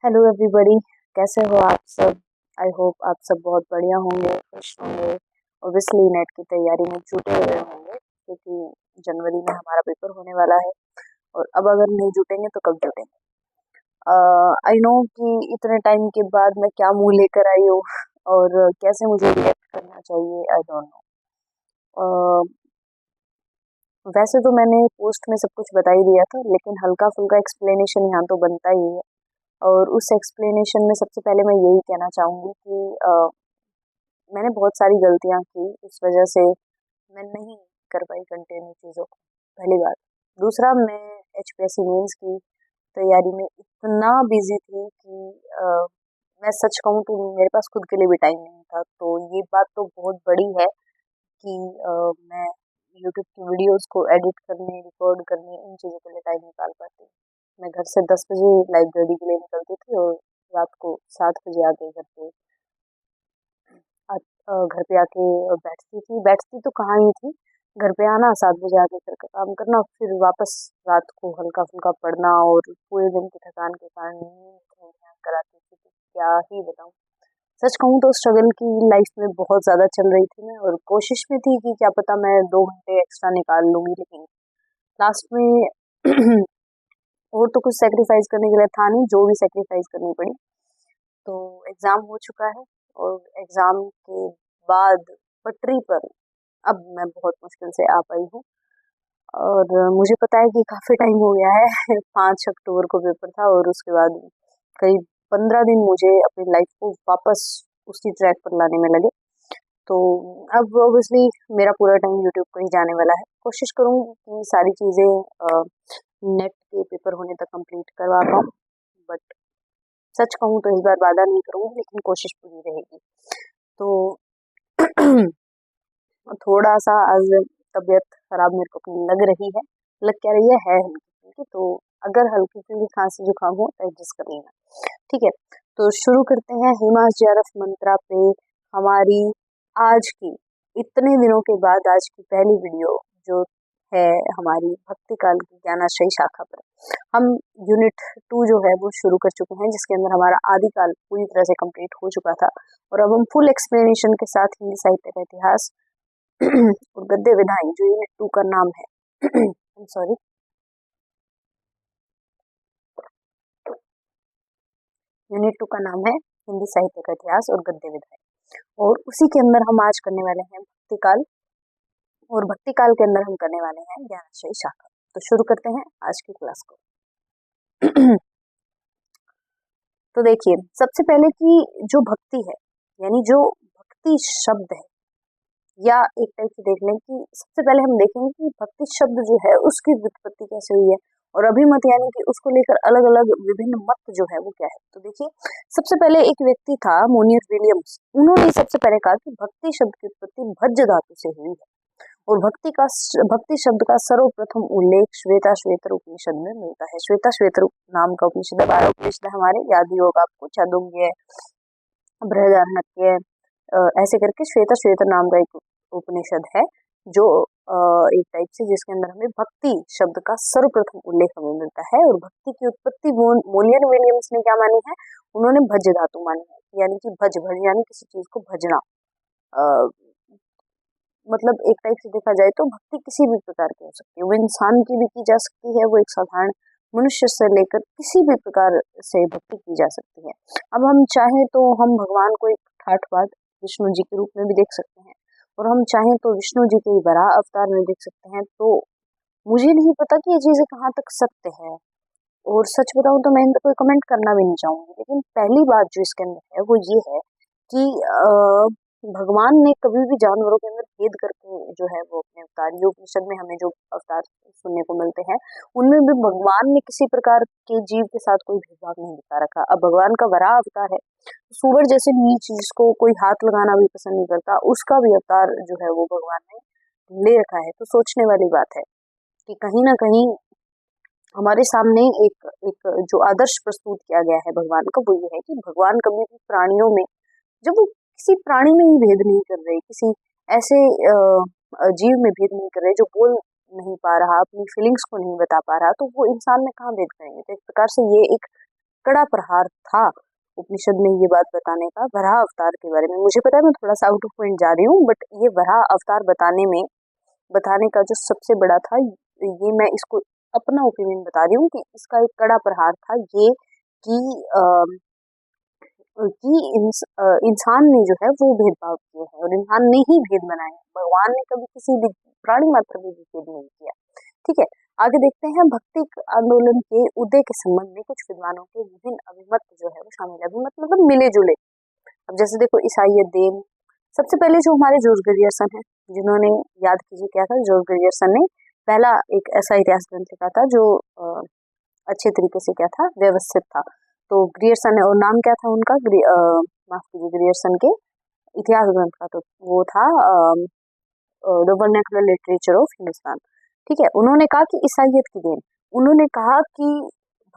Hello everybody, कैसे हो आप सब। आई होप आप सब बहुत बढ़िया होंगे, खुश होंगे। ओबियसली नेट की तैयारी में जुटे हुए होंगे क्योंकि जनवरी में हमारा पेपर होने वाला है और अब अगर नहीं जुटेंगे तो कब जुटेंगे। आई नो कि इतने टाइम के बाद मैं क्या मुंह लेकर आई हूँ और कैसे मुझे रिएक्ट करना चाहिए, आई डोंट नो। वैसे तो मैंने पोस्ट में सब कुछ बता ही दिया था, लेकिन हल्का फुल्का एक्सप्लेनेशन यहाँ तो बनता ही है। और उस एक्सप्लेनेशन में सबसे पहले मैं यही कहना चाहूँगी कि मैंने बहुत सारी गलतियाँ की, इस वजह से मैं नहीं कर पाई कंटिन्यू चीज़ों को, पहली बात। दूसरा, मैं एचपीएससी मेंस की तैयारी में इतना बिजी थी कि मैं सच कहूँ तो मेरे पास खुद के लिए भी टाइम नहीं था। तो ये बात तो बहुत बड़ी है कि मैं यूट्यूब की वीडियोस को एडिट करने, रिकॉर्ड करने, इन चीज़ों के लिए टाइम निकाल पाती हूँ। मैं घर से 10 बजे लाइब्रेरी के लिए निकलती थी और रात को 7 बजे आके घर पे आके बैठती तो कहाँ ही थी। घर पे आना, 7 बजे आके घर का काम करना, फिर वापस रात को हल्का फुल्का पढ़ना और पूरे दिन की थकान के कारण नींद नहीं आकर आती थी। तो क्या ही बताऊँ। सच कहूँ तो स्ट्रगल की लाइफ में बहुत ज़्यादा चल रही थी मैं, और कोशिश में थी कि क्या पता मैं 2 घंटे एक्स्ट्रा निकाल लूँगी, लेकिन लास्ट में और तो कुछ सैक्रिफाइस करने के लिए था नहीं, जो भी सैक्रिफाइस करनी पड़ी। तो एग्ज़ाम हो चुका है और एग्ज़ाम के बाद पटरी पर अब मैं बहुत मुश्किल से आ पाई हूँ। और मुझे पता है कि काफ़ी टाइम हो गया है 5 अक्टूबर को पेपर था और उसके बाद करीब 15 दिन मुझे अपनी लाइफ को वापस उसी ट्रैक पर लाने में लगे। तो अब ऑब्वियसली मेरा पूरा टाइम यूट्यूब को ही जाने वाला है। कोशिश करूँ कि सारी चीज़ें नेट के पेपर होने तक कंप्लीट करवा पाऊँ, बट सच कहूँ तो इस बार वादा नहीं करूँगी, लेकिन कोशिश पूरी रहेगी। तो थोड़ा सा आज तबीयत खराब मेरे को अपनी लग रही है, लग क्या रही है हल्की फुल्की। तो अगर हल्की फुल्की खांसी जुकाम हो तो एडजस्ट कर लेना, ठीक है। तो शुरू करते हैं हिमास जेआरएफ मंत्रा पे हमारी आज की, इतने दिनों के बाद आज की पहली वीडियो जो है हमारी भक्ति काल की ज्ञानाश्रयी शाखा पर। हम यूनिट 2 जो है वो शुरू कर चुके हैं, जिसके अंदर हमारा आदिकाल पूरी तरह से कंप्लीट हो चुका था। और अब हम फुल एक्सप्लेनेशन के साथ हिंदी साहित्य का इतिहास और गद्य विधाएं, जो यूनिट 2 का नाम है सॉरी, यूनिट 2 का नाम है हिंदी साहित्य का इतिहास और गद्य विधाएं। और उसी के अंदर हम आज करने वाले हैं भक्ति काल, और भक्ति काल के अंदर हम करने वाले हैं ज्ञानाश्रयी शाखा। तो शुरू करते हैं आज की क्लास को। तो देखिए, सबसे पहले कि जो भक्ति है, यानी जो भक्ति शब्द है, या एक टाइप से देख लें कि सबसे पहले हम देखेंगे कि भक्ति शब्द जो है उसकी व्युत्पत्ति कैसे हुई है, और अभिमत यानी कि उसको लेकर अलग अलग विभिन्न मत जो है वो क्या है। तो देखिए, सबसे पहले एक व्यक्ति था मोनियर विलियम्स, उन्होंने सबसे पहले कहा कि भक्ति शब्द की उत्पत्ति भज्य धातु से हुई है। और भक्ति शब्द का सर्वप्रथम उल्लेख श्वेता श्वेतर उपनिषद में मिलता है। श्वेता श्वेतर नाम का उपनिषद है, 12 उपनिषद हमारे, याद ही होगा आपको, छांदोग्य, बृहदारण्यक, ऐसे करके श्वेता श्वेतर नाम का एक उपनिषद है, जो एक टाइप से जिसके अंदर हमें भक्ति शब्द का सर्वप्रथम उल्लेख हमें मिलता है। और भक्ति की उत्पत्ति मोलियन विलियम्स ने क्या मानी है, उन्होंने भज्य धातु मानी है, यानी कि भज यानी किसी चीज को भजना। मतलब एक टाइप से देखा जाए तो भक्ति किसी भी प्रकार की हो सकती है, वो इंसान की भी की जा सकती है, वो एक साधारण मनुष्य से लेकर किसी भी प्रकार से भक्ति की जा सकती है। अब हम चाहें तो हम भगवान को एक ठाठवाद विष्णु जी के रूप में भी देख सकते हैं, और हम चाहें तो विष्णु जी के वराह अवतार में देख सकते हैं। तो मुझे नहीं पता कि ये चीजें कहाँ तक सत्य है, और सच बताऊं तो मैं इन पर कोई कमेंट करना भी नहीं चाहूंगी। लेकिन पहली बात जो इसके अंदर है वो ये है कि भगवान ने कभी भी जानवरों के अंदर भेद करके जो है वो अपने अवतार, उपनिषद में हमें जो अवतार सुनने को मिलते हैं उनमें भी भगवान ने किसी प्रकार के जीव के साथ कोई भेदभाव नहीं दिखा रखा। अब भगवान का वराह अवतार है, सूअर जैसे नीच जिसको कोई हाथ लगाना भी पसंद नहीं करता, उसका भी अवतार जो है वो भगवान ने ले रखा है। तो सोचने वाली बात है कि कहीं ना कहीं हमारे सामने एक एक जो आदर्श प्रस्तुत किया गया है भगवान का, वो ये है कि भगवान कभी भी प्राणियों में, जब वो किसी प्राणी में ही भेद नहीं कर रहे, किसी ऐसे जीव में भेद नहीं कर रहे जो बोल नहीं पा रहा, अपनी फीलिंग्स को नहीं बता पा रहा, तो वो इंसान में कहाँ भेद करेंगे। तो एक प्रकार से ये एक कड़ा प्रहार था उपनिषद में ये बात बताने का वराह अवतार के बारे में। मुझे पता है मैं थोड़ा सा आउट ऑफ पॉइंट जा रही हूँ, बट ये वराह अवतार बताने का जो सबसे बड़ा था, ये मैं इसको अपना ओपिनियन बता रही हूँ कि इसका एक कड़ा प्रहार था ये कि इंसान ने जो है वो भेदभाव किया है और इंसान ने ही भेद बनाए हैं। भगवान ने कभी किसी भी प्राणी मात्र में भी भेद नहीं किया। ठीक है, आगे देखते हैं। भक्ति आंदोलन के उदय के संबंध में कुछ विद्वानों के विभिन्न अभिमत जो है वो शामिल है। अभिमत मतलब मिले जुले। अब जैसे देखो ईसाइयत देन, सबसे पहले जो हमारे जॉर्ज ग्रियर्सन है, जिन्होंने, याद कीजिए क्या था, जॉर्ज ग्रियर्सन ने पहला एक ऐसा इतिहास ग्रंथ लिखा था जो अच्छे तरीके से क्या था, व्यवस्थित था। तो ग्रियर्सन है, और नाम क्या था उनका, माफ कीजिए, ग्रियर्सन के इतिहास ग्रंथ का तो वो था the vernacular literature of Hindustan. ठीक है, उन्होंने कहा कि ईसाइयत की देन। उन्होंने कहा कि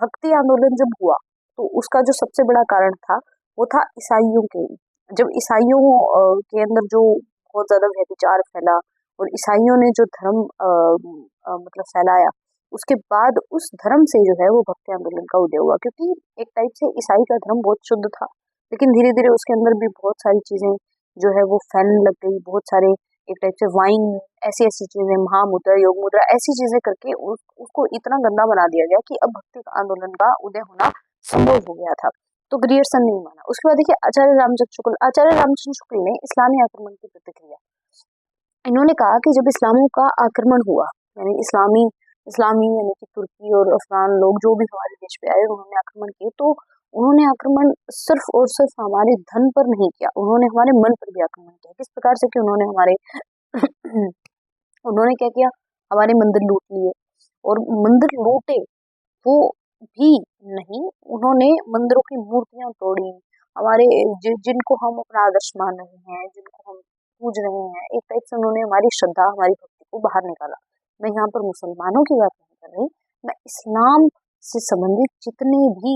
भक्ति आंदोलन जब हुआ तो उसका जो सबसे बड़ा कारण था वो था ईसाइयों के, जब ईसाइयों के अंदर जो बहुत ज्यादा व्यभिचार फैला और ईसाइयों ने जो धर्म मतलब फैलाया, उसके बाद उस धर्म से जो है वो भक्ति आंदोलन का उदय हुआ। क्योंकि एक टाइप से ईसाई का धर्म बहुत शुद्ध था, लेकिन धीरे धीरे उसके अंदर भी बहुत सारी चीजें जो है वो फैलने लग गई। बहुत सारे एक टाइप से वाइन, ऐसी ऐसी चीजें, महामुद्रा, योग मुद्रा, ऐसी चीजें करके उसको इतना गंदा बना दिया गया कि अब भक्ति आंदोलन का उदय होना संभव हो गया था। तो ग्रियर्सन नहीं माना। उसके बाद देखिए आचार्य रामचंद्र शुक्ल ने इस्लामी आक्रमण की प्रतिक्रिया, इन्होंने कहा कि जब इस्लामों का आक्रमण हुआ, यानी इस्लामी यानी कि तुर्की और अफगान लोग जो भी हमारे देश पे आए, उन्होंने आक्रमण किए, तो उन्होंने आक्रमण सिर्फ और सिर्फ हमारे धन पर नहीं किया, उन्होंने हमारे मन पर भी आक्रमण किया। किस प्रकार से कि उन्होंने हमारे उन्होंने क्या किया, हमारे मंदिर लूट लिए। और मंदिर लूटे वो भी नहीं, उन्होंने मंदिरों की मूर्तियां तोड़ी, हमारे जिनको हम अपना आदर्श मान रहे हैं, जिनको हम पूज रहे हैं, एक टाइप से उन्होंने हमारी श्रद्धा, हमारी भक्ति को बाहर निकाला। मैं यहाँ पर मुसलमानों की बात नहीं कर रही, मैं इस्लाम से संबंधित जितने भी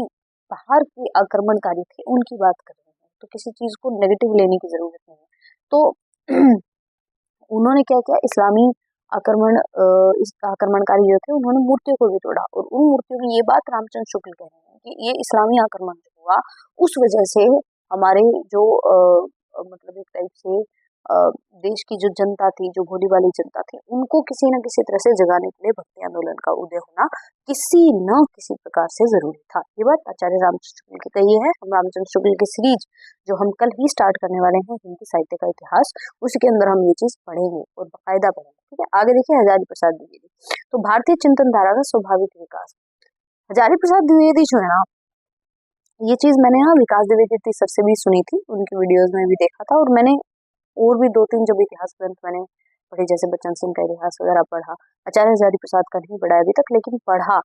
बाहर के आक्रमणकारी थे उनकी बात कर रही हूँ। तो किसी चीज को नेगेटिव लेने की जरूरत नहीं है। तो उन्होंने क्या किया, इस्लामी इस आक्रमणकारी जो थे उन्होंने मूर्तियों को भी तोड़ा। और उन मूर्तियों की, ये बात रामचंद्र शुक्ल कह रहे हैं कि ये इस्लामी आक्रमण जो हुआ उस वजह से हमारे जो मतलब एक टाइप से देश की जो जनता थी, जो भोली वाली जनता थी, उनको किसी न किसी तरह से जगाने के लिए भक्ति आंदोलन का उदय होना किसी न किसी प्रकार से जरूरी था। ये बात आचार्य रामचंद्र शुक्ल की कही है। हम रामचंद्र शुक्ल की सीरीज जो हम कल ही स्टार्ट करने वाले हैं, हिंदी साहित्य का इतिहास, उसके अंदर हम ये चीज पढ़ेंगे और बाकायदा पढ़ेंगे। ठीक है, आगे देखिए हजारी प्रसाद द्विवेदी। तो भारतीय चिंतन धारा का स्वाभाविक विकास, हजारी प्रसाद द्विवेदी जो है ना, ये चीज मैंने ना विकास द्विवेदी सर से भी सुनी थी, उनकी वीडियोज में भी देखा था, और मैंने और भी 2-3 जब इतिहास ग्रंथ मैंने पढ़े, जैसे बच्चन सिंह का इतिहास वगैरह पढ़ा, आचार्य हजारी प्रसाद का नहीं पढ़ा अभी तक, लेकिन पढ़ा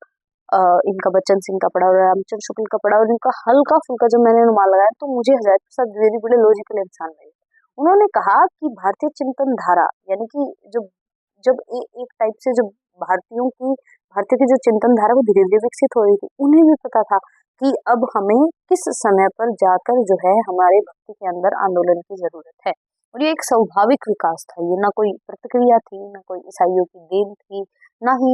इनका बच्चन सिंह का पढ़ा और रामचंद्र शुक्ल का पढ़ा, और इनका हल्का फुल्का जब मैंने अनुमान लगाया तो मुझे हजारी प्रसाद द्विवेदी बड़े लॉजिकल इंसान लगे। उन्होंने कहा कि भारतीय चिंतन धारा, यानी कि जब जब एक टाइप से जब भारतीय की जो चिंतन धारा वो धीरे धीरे विकसित हो रही थी, उन्हें भी पता था कि अब हमें किस समय पर जाकर जो है हमारे भक्ति के अंदर आंदोलन की जरूरत है। और ये एक स्वाभाविक विकास था, ये ना कोई प्रतिक्रिया थी, ना कोई ईसाइयों की देन थी, ना ही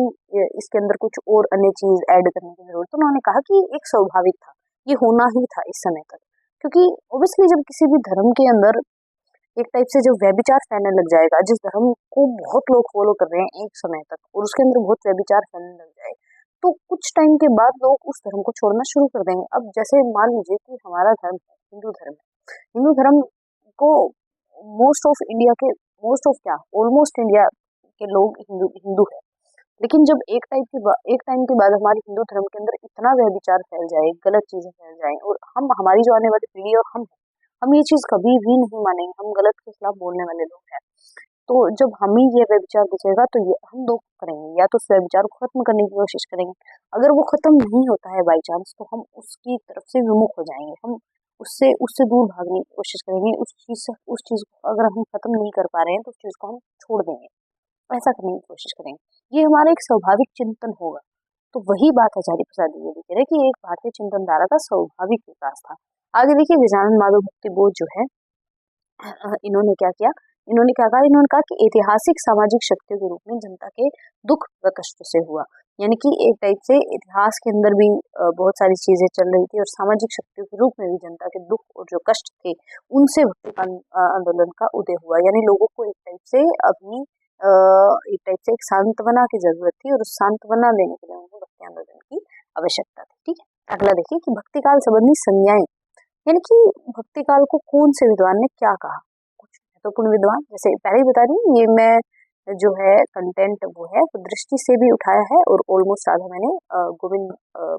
इसके अंदर कुछ और अन्य चीज ऐड करने की जरूरत। उन्होंने कहा कि एक स्वाभाविक था, ये होना ही था इस समय तक। क्योंकि ऑब्वियसली जब किसी भी धर्म के अंदर एक टाइप से जब व्यभिचार फैलने लग जाएगा, जिस धर्म को बहुत लोग फॉलो कर रहे हैं एक समय तक, और उसके अंदर बहुत व्यभिचार फैलने लग जाए, तो कुछ टाइम के बाद लोग उस धर्म को छोड़ना शुरू कर देंगे। अब जैसे मान लीजिए कि हमारा धर्म है हिंदू धर्म है, हिंदू धर्म को मोस्ट ऑफ क्या, ऑलमोस्ट इंडिया के लोग हिंदू है। लेकिन जब एक टाइम के बाद हमारे हिंदू धर्म के अंदर इतना व्यभिचार फैल जाए, गलत चीजें फैल जाए, और हमारी जो आने वाली पीढ़ी और हम ये चीज कभी भी नहीं मानेंगे, हम गलत के खिलाफ बोलने वाले लोग हैं। तो जब हमें ये व्यभिचार दिखेगा तो ये हम दो करेंगे, या तो उस व्यभिचार को खत्म करने की कोशिश करेंगे। अगर वो खत्म नहीं होता है बाई चांस, तो हम उसकी तरफ से विमुख हो जाएंगे, हम उससे दूर भागने की कोशिश करेंगे। उस चीज को अगर हम खत्म नहीं कर पा रहे हैं तो उस चीज को हम छोड़ देंगे, ऐसा करने की कोशिश करेंगे। ये हमारा एक स्वाभाविक चिंतन होगा। तो वही बात आचार्य प्रसाद द्विवेदी कह रहे कि एक भारतीय चिंतन धारा का स्वाभाविक विकास था। आगे देखिए गजानन माधव भक्ति बोध जो है, इन्होंने क्या किया, इन्होंने कहा कि ऐतिहासिक सामाजिक शक्तियों के रूप में जनता के दुख व कष्ट से हुआ। यानी कि एक टाइप से इतिहास के अंदर भी बहुत सारी चीजें चल रही थी और सामाजिक शक्तियों के रूप में भी जनता के दुख और जो कष्ट थे उनसे भक्ति आंदोलन का उदय हुआ। यानी लोगों को एक टाइप से अपनी एक टाइप से एक सांत्वना की जरूरत थी और उस सांत्वना देने के लिए उनको भक्ति आंदोलन की आवश्यकता थी। ठीक है, अगला देखिए कि भक्ति काल संबंधी संज्ञाएं, यानी कि भक्ति काल को कौन से विद्वान ने क्या कहा। कुछ महत्वपूर्ण विद्वान, जैसे पहले ही बता दी, ये मैं जो है कंटेंट वो है वो दृष्टि से भी उठाया है और ऑलमोस्ट आधा मैंने गोविंद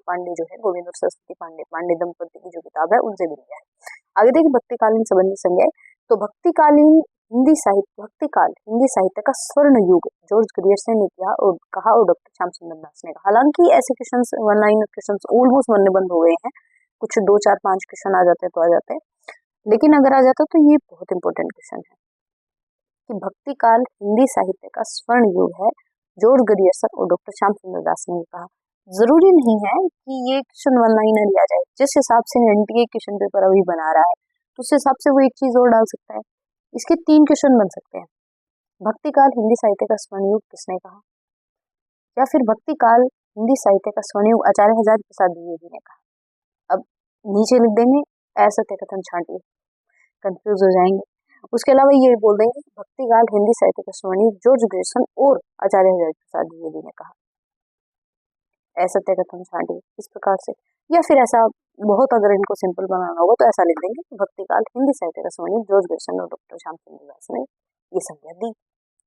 पांडे जो है, गोविंद और सरस्वती पांडे दंपति की जो किताब है उनसे भी लिया है। आगे देखिए भक्तिकालीन संबंधी संज्ञाएं, तो भक्तिकालीन हिंदी साहित्य, भक्तिकाल हिंदी साहित्य का स्वर्ण युग जॉर्ज ग्रियर्सन ने किया और कहा और डॉक्टर श्याम सुंदर दास ने कहा। हालांकि ऐसे question one line question almost बनने बंद हो गए हैं, कुछ 2 4 5 क्वेश्चन आ जाते हैं तो आ जाते हैं, लेकिन अगर आ जाता तो ये बहुत इंपॉर्टेंट क्वेश्चन है कि भक्ति काल हिंदी साहित्य का स्वर्ण युग है, जॉर्ज ग्रियर्सन और डॉक्टर श्याम सुंदर दास ने कहा। जरूरी नहीं है कि ये क्वेश्चन वन लाइनर लिया जाए, जिस हिसाब से एनटीए क्वेश्चन पेपर अभी बना रहा है तो उस हिसाब से वो एक चीज और डाल सकता है। इसके 3 क्वेश्चन बन सकते हैं, भक्ति काल हिंदी साहित्य का स्वर्ण युग किसने कहा, या फिर भक्ति काल हिंदी साहित्य का स्वर्ण युग आचार्य हजारी प्रसाद द्विवेदी ने कहा। अब नीचे लिख देंगे असत्य कथन छांटिए, कंफ्यूज हो जाएंगे। उसके अलावा ये बोल देंगे भक्ति काल हिंदी साहित्य का स्वर्ण युग जॉर्ज ग्रियर्सन और आचार्य हजारी प्रसाद द्विवेदी ने कहा, असत्य कथन छांटिए इस प्रकार से। या फिर ऐसा बहुत अगर इनको सिंपल बनाना होगा तो ऐसा लिख देंगे कि भक्ति काल हिंदी साहित्य का स्वर्ण युग जॉर्ज ग्रियर्सन और डॉक्टर श्याम सुंदर दास ने ये संज्ञा दी।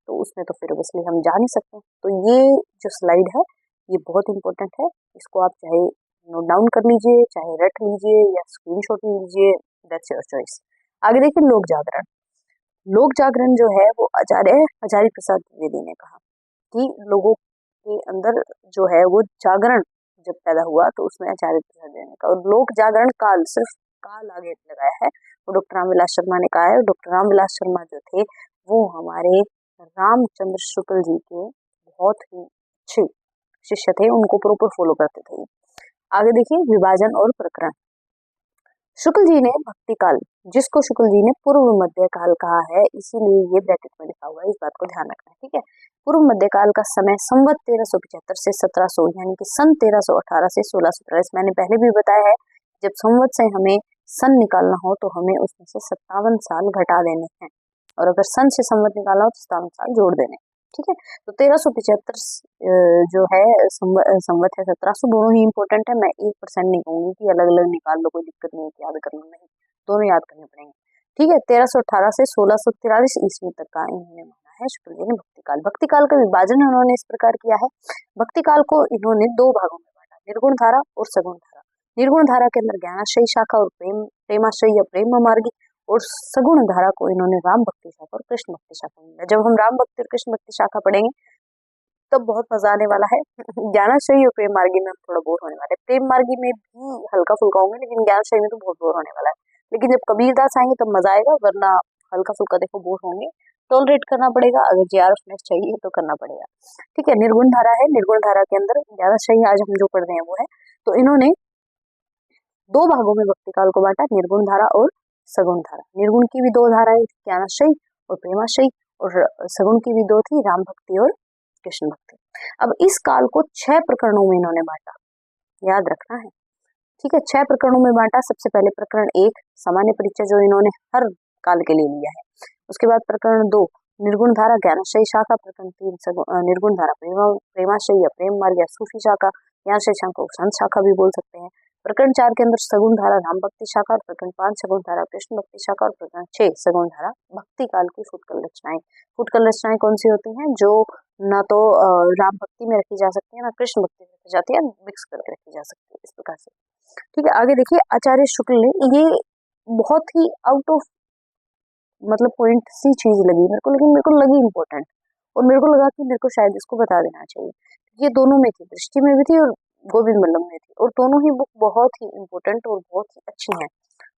तो उसमें तो फिर ऑब्वियसली हम जा नहीं सकते। तो ये जो स्लाइड है ये बहुत इंपॉर्टेंट है, इसको आप चाहे नोट डाउन कर लीजिए, चाहे रट लीजिए या स्क्रीनशॉट लीजिए, दैट्स योर चॉइस। आगे देखिए लोक जागरण। लोक जागरण जो है वो आचार्य हजारी प्रसाद द्विवेदी ने कहा कि लोगों के अंदर जो है वो जागरण जब पैदा हुआ तो उसमें आचार्य प्रसाद द्विवेदी ने कहा। और लोक जागरण काल, सिर्फ काल आगे लगाया है, वो डॉक्टर रामविलास शर्मा ने कहा है। डॉक्टर रामविलास शर्मा जो थे वो हमारे रामचंद्र शुक्ल जी के बहुत ही अच्छे शिष्य थे, उनको प्रॉपर फॉलो करते थे। आगे देखिए विभाजन और प्रकरण। शुक्ल जी ने भक्ति काल, जिसको शुक्ल जी ने पूर्व मध्य काल कहा है, इसीलिए ये ब्रैकेट में लिखा हुआ है, इस बात को ध्यान रखना है। ठीक है, पूर्व मध्य काल का समय संवत 1375 से 1700 यानी कि सन 1318 से 1643। मैंने पहले भी बताया है जब संवत से हमें सन निकालना हो तो हमें उसमें से 57 साल घटा देने हैं, और अगर सन से संवत निकालना हो तो 57 साल जोड़ देने। ठीक है, तो 1375 जो है संवत है 1700, दोनों ही इंपॉर्टेंट है। मैं 1% नहीं कहूंगी कि अलग अलग निकाल लो, कोई दिक्कत नहीं है याद करना, नहीं, दोनों याद करने पड़ेंगे। ठीक है, 1318 से 1643 ईस्वी तक का इन्होंने माना है शुक्ल जी ने भक्ति काल। भक्ति काल का विभाजन इन्होंने इस प्रकार किया है, भक्ति काल को इन्होंने 2 भागों में बांटा, निर्गुण धारा और सगुण धारा। निर्गुण धारा के अंदर ज्ञानाश्रयी शाखा और प्रेमाश्रयी या प्रेम मार्गी, और सगुण धारा को इन्होंने राम भक्ति शाखा और कृष्ण भक्ति शाखा में। जब हम राम भक्ति और कृष्ण भक्ति शाखा पढ़ेंगे तब बहुत मजा आने वाला है। ज्ञानाश्रयी और प्रेम मार्गी में हम थोड़ा बोर होने वाले हैं, प्रेम मार्गी में भी हल्का फुल्का होंगे, लेकिन ज्ञानाश्रयी में तो बहुत बोर होने वाला है। लेकिन जब कबीरदास आएंगे तब मजा आएगा, वरना हल्का फुल्का देखो बोर होंगे, टॉलरेट करना पड़ेगा, अगर JRF नेक्स्ट चाहिए तो करना पड़ेगा। ठीक है, निर्गुण धारा है, निर्गुण धारा के अंदर ज्ञानाश्रयी आज हम जो पढ़ रहे हैं वो है। तो इन्होंने 2 भागों में भक्ति काल को बांटा, निर्गुण धारा और सगुण धारा। निर्गुण की भी 2 धाराएं, ज्ञानाश्रयी और प्रेमाश्रयी, और सगुण की भी 2 थी, राम भक्ति और कृष्ण भक्ति। अब इस काल को 6 प्रकरणों में इन्होंने बांटा, याद रखना है। ठीक है, 6 प्रकरणों में बांटा। सबसे पहले प्रकरण 1 सामान्य परिचय जो इन्होंने हर काल के लिए लिया है। उसके बाद प्रकरण 2 निर्गुण धारा ज्ञानाश्रयी शाखा, प्रकरण 3 निर्गुण धारा प्रेमाश्रयी या प्रेम मार्ग या सूफी शाखा, ज्ञानाश्रयी शाखा को संत शाखा भी बोल सकते हैं। प्रकरण 4 के अंदर सगुण धारा राम भक्ति शाखा, प्रकरण 5 सगुण धारा कृष्ण भक्ति शाखा, और प्रकरण 6 सगुण धारा भक्ति काल की फुटकल रचनाएं। फुटकल रचनाएं कौन सी होती हैं, जो ना तो राम भक्ति में रखी जा सकती है ना कृष्ण भक्ति में रखी जाती है, मिक्स करके रखी जा सकती है, इस प्रकार से। ठीक है, आगे देखिए आचार्य शुक्ल ने, ये बहुत ही आउट ऑफ मतलब पॉइंट सी चीज लगी मेरे को, लेकिन मेरे को लगी इंपॉर्टेंट, और मेरे को लगा कि मेरे को शायद इसको बता देना चाहिए। ये दोनों में थी, दृष्टि में भी थी और गोविंद बल्लभ में थी, और दोनों ही बुक बहुत ही इम्पोर्टेंट और बहुत ही अच्छी हैं।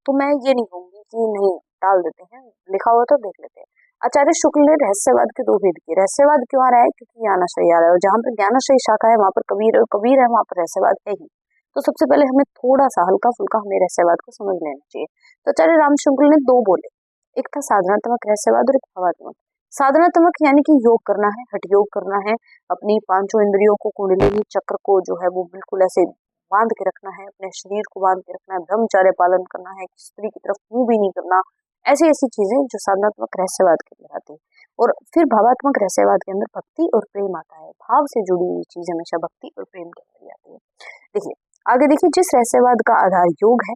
तो मैं ये नहीं कहूंगी कि नहीं, टाल देते हैं, लिखा हुआ तो देख लेते हैं। आचार्य शुक्ल ने रहस्यवाद के 2 भेद किए। रहस्यवाद क्यों आ रहा है, क्योंकि ज्ञानाश्रयी आ रहा है, और जहाँ पर ज्ञानाश्रयी शाखा है वहां पर कबीर, और कबीर है वहां पर रहस्यवाद है ही। तो सबसे पहले हमें थोड़ा सा हल्का फुल्का हमें रहस्यवाद को समझ लेना चाहिए। तो आचार्य राम शुक्ल ने 2 बोले, एक था साधनात्मक रहस्यवाद और एक भावात्मक। साधनात्मक यानी कि योग करना है, हठ योग करना है, अपनी पांचों इंद्रियों को, कुंडलिनी चक्र को जो है वो बिल्कुल ऐसे बांध के रखना है, अपने शरीर को बांध के रखना है, ब्रह्मचर्य पालन करना है, स्त्री की तरफ मुंह भी नहीं करना, ऐसी ऐसी चीजें जो साधनात्मक रहस्यवाद के अंदर आती है। और फिर भावात्मक रहस्यवाद के अंदर भक्ति और प्रेम आता है। भाव से जुड़ी हुई चीज हमेशा भक्ति और प्रेम के अंदर आती है। देखिए आगे देखिए, जिस रहस्यवाद का आधार योग है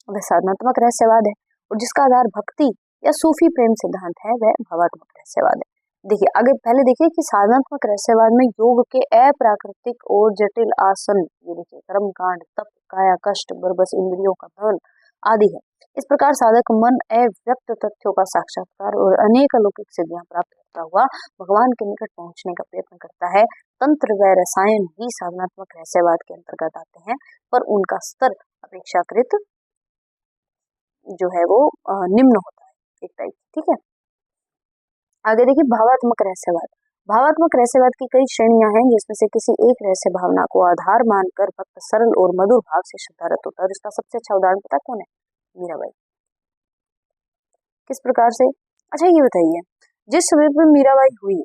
वह साधनात्मक रहस्यवाद है, और जिसका आधार भक्ति या सूफी प्रेम सिद्धांत है वह भावात्मक रहस्यवाद है। देखिए आगे पहले देखिए कि साधनात्मक रहस्यवाद में योग के अप्राकृतिक और जटिल आसन, ये देखिए कर्मकांड, तप, काया कष्ट, बरबस इंद्रियों का दहन आदि है। इस प्रकार साधक मन अव्यक्त तथ्यों का साक्षात्कार और अनेक अलौकिक सिद्धियां प्राप्त करता हुआ भगवान के निकट पहुंचने का प्रयत्न करता है। तंत्र व रसायन भी साधनात्मक रहस्यवाद के अंतर्गत आते हैं, पर उनका स्तर अपेक्षाकृत जो है वो निम्न होता है, एक टाइप, ठीक है। आगे देखिए भावात्मक रहस्यवाद। भावात्मक रहस्यवाद की कई श्रेणियां हैं, जिसमें से किसी एक रहस्य भावना को आधार मानकर भक्त सरल और मधुर भाव से श्रद्धारत होता है। और इसका सबसे अच्छा उदाहरण पता कौन है? मीराबाई। किस प्रकार से? अच्छा ये बताइए, जिस समय पर मीराबाई हुई,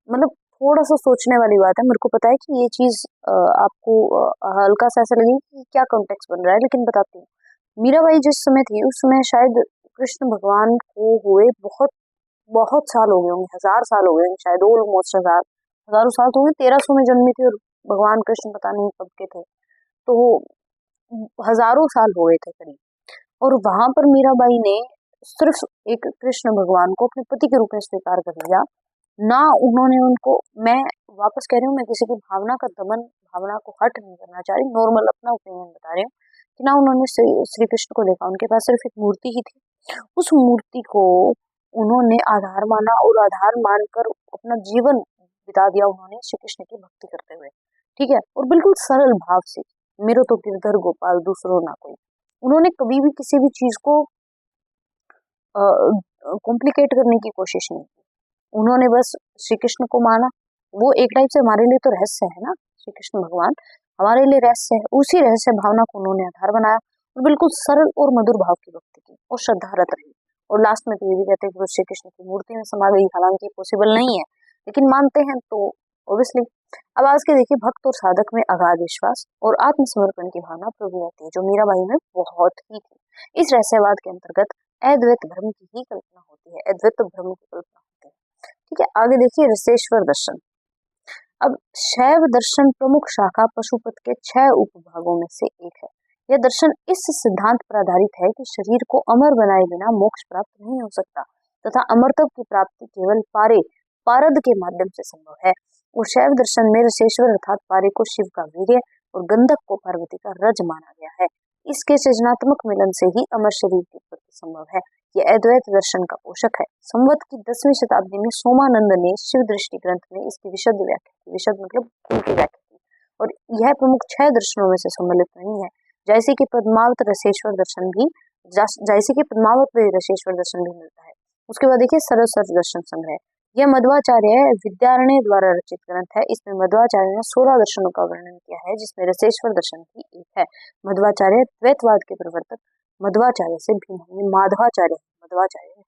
मतलब थोड़ा सा सोचने वाली बात है, मेरे को पता है कि ये चीज आपको हल्का सा ऐसा लगेगा कि क्या कॉन्टेक्स्ट बन रहा है, लेकिन बताती हूँ। मीराबाई जिस समय थी उस समय शायद कृष्ण भगवान को हुए बहुत बहुत साल हो गए होंगे, 1000 साल हो गए होंगे शायद, ऑलमोस्ट हजारों साल तो होंगे। 1300 में जन्मी थी और भगवान कृष्ण पता नहीं कब के थे, तो हजारों साल हो गए थे करीब। और वहां पर मीराबाई ने सिर्फ एक कृष्ण भगवान को अपने पति के रूप में स्वीकार कर लिया ना। उन्होंने उनको, मैं वापस कह रही हूँ, मैं किसी की भावना का दमन, भावना को हट नहीं करना चाह रही, नॉर्मल अपना ओपिनियन बता रही हूँ कि ना उन्होंने श्री कृष्ण को देखा, उनके पास सिर्फ एक मूर्ति ही थी। उस मूर्ति को उन्होंने आधार माना और आधार मानकर अपना जीवन बिता दिया उन्होंने श्री कृष्ण की भक्ति करते हुए, ठीक है। और बिल्कुल सरल भाव से, मेरो तो गिरधर गोपाल दूसरो ना कोई। उन्होंने कभी भी किसी भी चीज को कॉम्प्लिकेट करने की कोशिश नहीं की। उन्होंने बस श्री कृष्ण को माना। वो एक टाइप से हमारे लिए तो रहस्य है ना, श्री कृष्ण भगवान हमारे लिए रहस्य है। उसी रहस्य भावना को उन्होंने आधार बनाया और बिल्कुल सरल और मधुर भाव की भक्ति की और श्रद्धारत रही। और लास्ट में तो ये भी कहते हैं कि वो श्री कृष्ण की मूर्ति में समा गई, हालांकि पॉसिबल नहीं है, लेकिन मानते हैं तो ऑब्वियसली। अब आज के देखिए, भक्त और साधक में अगाध विश्वास और आत्मसमर्पण की भावना प्रभु रहती है, जो मीराबाई में बहुत ही थी। इस रहस्यवाद के अंतर्गत अद्वैत धर्म की ही कल्पना होती है, अद्वैत ब्रह्म की कल्पना होती है, ठीक है। आगे देखिए रसेश्वर दर्शन। अब शैव दर्शन प्रमुख शाखा पशुपत के 6 उपभागों में से एक है। यह दर्शन इस सिद्धांत पर आधारित है कि शरीर को अमर बनाए बिना मोक्ष प्राप्त नहीं हो सकता तथा अमरत्व की प्राप्ति केवल पारद के माध्यम से संभव है। और शैव दर्शन में रसेश्वर अर्थात पारे को शिव का वीर्य और गंधक को पार्वती का रज माना गया है। इसके सृजनात्मक मिलन से ही अमर शरीर की उत्पत्ति संभव है। यह अद्वैत दर्शन का पोषक है। संवत की 10वीं शताब्दी में सोमानंद ने शिव दृष्टि ग्रंथ में इसकी विशद व्याख्या की। विशद मतलब खुल की व्याख्या की, और यह प्रमुख 6 दर्शनों में से सम्मिलित नहीं है, जैसे कि पद्मावत रसेश्वर दर्शन भी मिलता है। उसके बाद देखिए सरस्वती दर्शन संग्रह। यह मध्वाचार्य विद्यारण्य द्वारा रचित ग्रंथ है। इसमें मध्वाचार्य ने 16 दर्शनों का वर्णन किया है, जिसमें रसेश्वर दर्शन भी एक है। मध्वाचार्य द्वैतवाद के प्रवर्तक मध्वाचार्य से भिन्न है, मध्वाचार्य नहीं,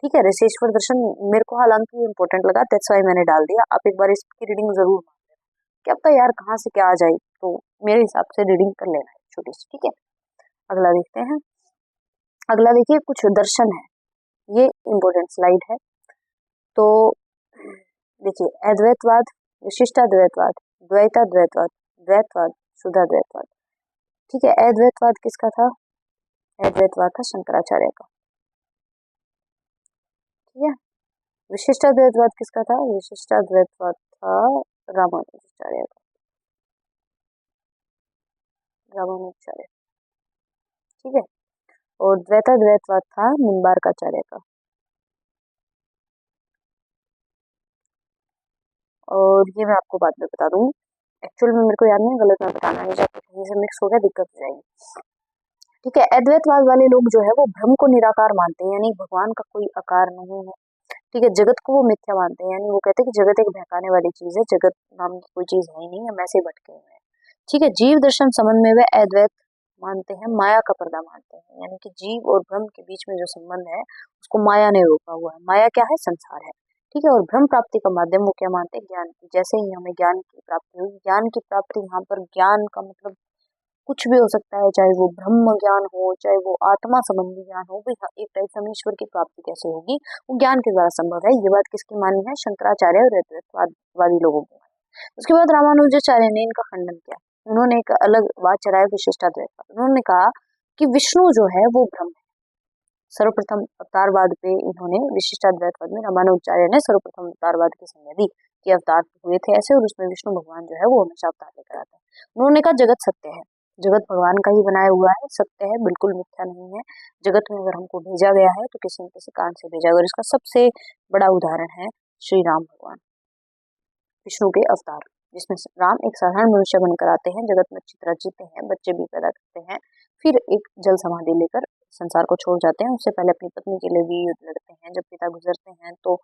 ठीक है। रसेश्वर दर्शन मेरे को हालांकि इम्पोर्टेंट लगा, दैट्स व्हाई मैंने डाल दिया। आप एक बार इसकी रीडिंग जरूर मान लेना, क्या पता यार कहाँ से क्या आ जाए, तो मेरे हिसाब से रीडिंग कर लेना है छोटी सी, ठीक है। अगला देखते हैं। अगला देखिए कुछ दर्शन है, ये इम्पोर्टेंट स्लाइड है। तो देखिए अद्वैतवाद, विशिष्टाद्वैतवाद, द्वैताद्वैतवाद, द्वैतवाद, शुद्धाद्वैतवाद, ठीक है। अद्वैतवाद किसका था? अद्वैतवाद था शंकराचार्य का, ठीक है। विशिष्टाद्वैतवाद किसका था? विशिष्टाद्वैतवाद था रामानुजाचार्य का, ठीक है। और द्वैताद्वैतवाद था निम्बार्काचार्य का। और ये मैं आपको बाद में बता दूंगी, एक्चुअल में मेरे को याद नहीं, गलत मैं बताना नहीं चाहती, कहीं से मिक्स हो गया दिक्कत हो जाएगी, ठीक है। अद्वैतवाद वाले लोग जो है वो ब्रह्म को निराकार मानते हैं, यानी भगवान का कोई आकार नहीं है, ठीक है। जगत को वो मिथ्या मानते हैं, यानी वो कहते हैं कि जगत एक बहकाने वाली चीज है, जगत नाम की कोई चीज है ही नहीं, हम ऐसे ही भटके हुए हैं, ठीक है। जीव दर्शन संबंध में वे अद्वैत मानते हैं, माया का पर्दा मानते हैं, यानी कि जीव और ब्रह्म के बीच में जो संबंध है उसको माया ने रोका हुआ है। माया क्या है? संसार है, ठीक है। और ब्रह्म प्राप्ति का माध्यम वो क्या मानते हैं? ज्ञान की। जैसे ही हमें ज्ञान की प्राप्ति हुई, ज्ञान की प्राप्ति, यहाँ पर ज्ञान का मतलब कुछ भी हो सकता है, चाहे वो ब्रह्म ज्ञान हो, चाहे वो आत्मा संबंधी ज्ञान हो। भाई हाँ, एक टाइप से हमें ईश्वर की प्राप्ति कैसे होगी? वो ज्ञान के द्वारा संभव है। ये बात किसकी मानी है? शंकराचार्य और अद्वैतवादी लोगों की मानी। उसके बाद रामानुजाचार्य ने इनका खंडन किया। उन्होंने एक अलग बात चलाया, विशिष्टाद्वैतवाद। उन्होंने कहा कि विष्णु जो है वो ब्रह्म है। सर्वप्रथम अवतारवाद पे इन्होंने, विशिष्टाद्वैतवाद में रामानुजाचार्य ने सर्वप्रथम अवतारवाद की संज्ञा दी कि अवतार हुए थे ऐसे, और उसमें विष्णु भगवान जो है वो हमेशा अवतार लेकर आते हैं। उन्होंने कहा जगत सत्य है, जगत भगवान का ही बनाया हुआ है, सत्य है, बिल्कुल मिथ्या नहीं है। जगत में अगर हमको भेजा गया है तो किसी न किसी कारण से भेजा गया। और इसका सबसे बड़ा उदाहरण है श्री राम भगवान, विष्णु के अवतार, जिसमें राम एक साधारण मनुष्य बनकर आते हैं, जगत में अच्छी तरह जीते हैं, बच्चे भी पैदा करते हैं, फिर एक जल समाधि लेकर संसार को छोड़ जाते हैं। उससे पहले अपनी पत्नी के लिए भी युद्ध लड़ते हैं। जब पिता गुजरते हैं तो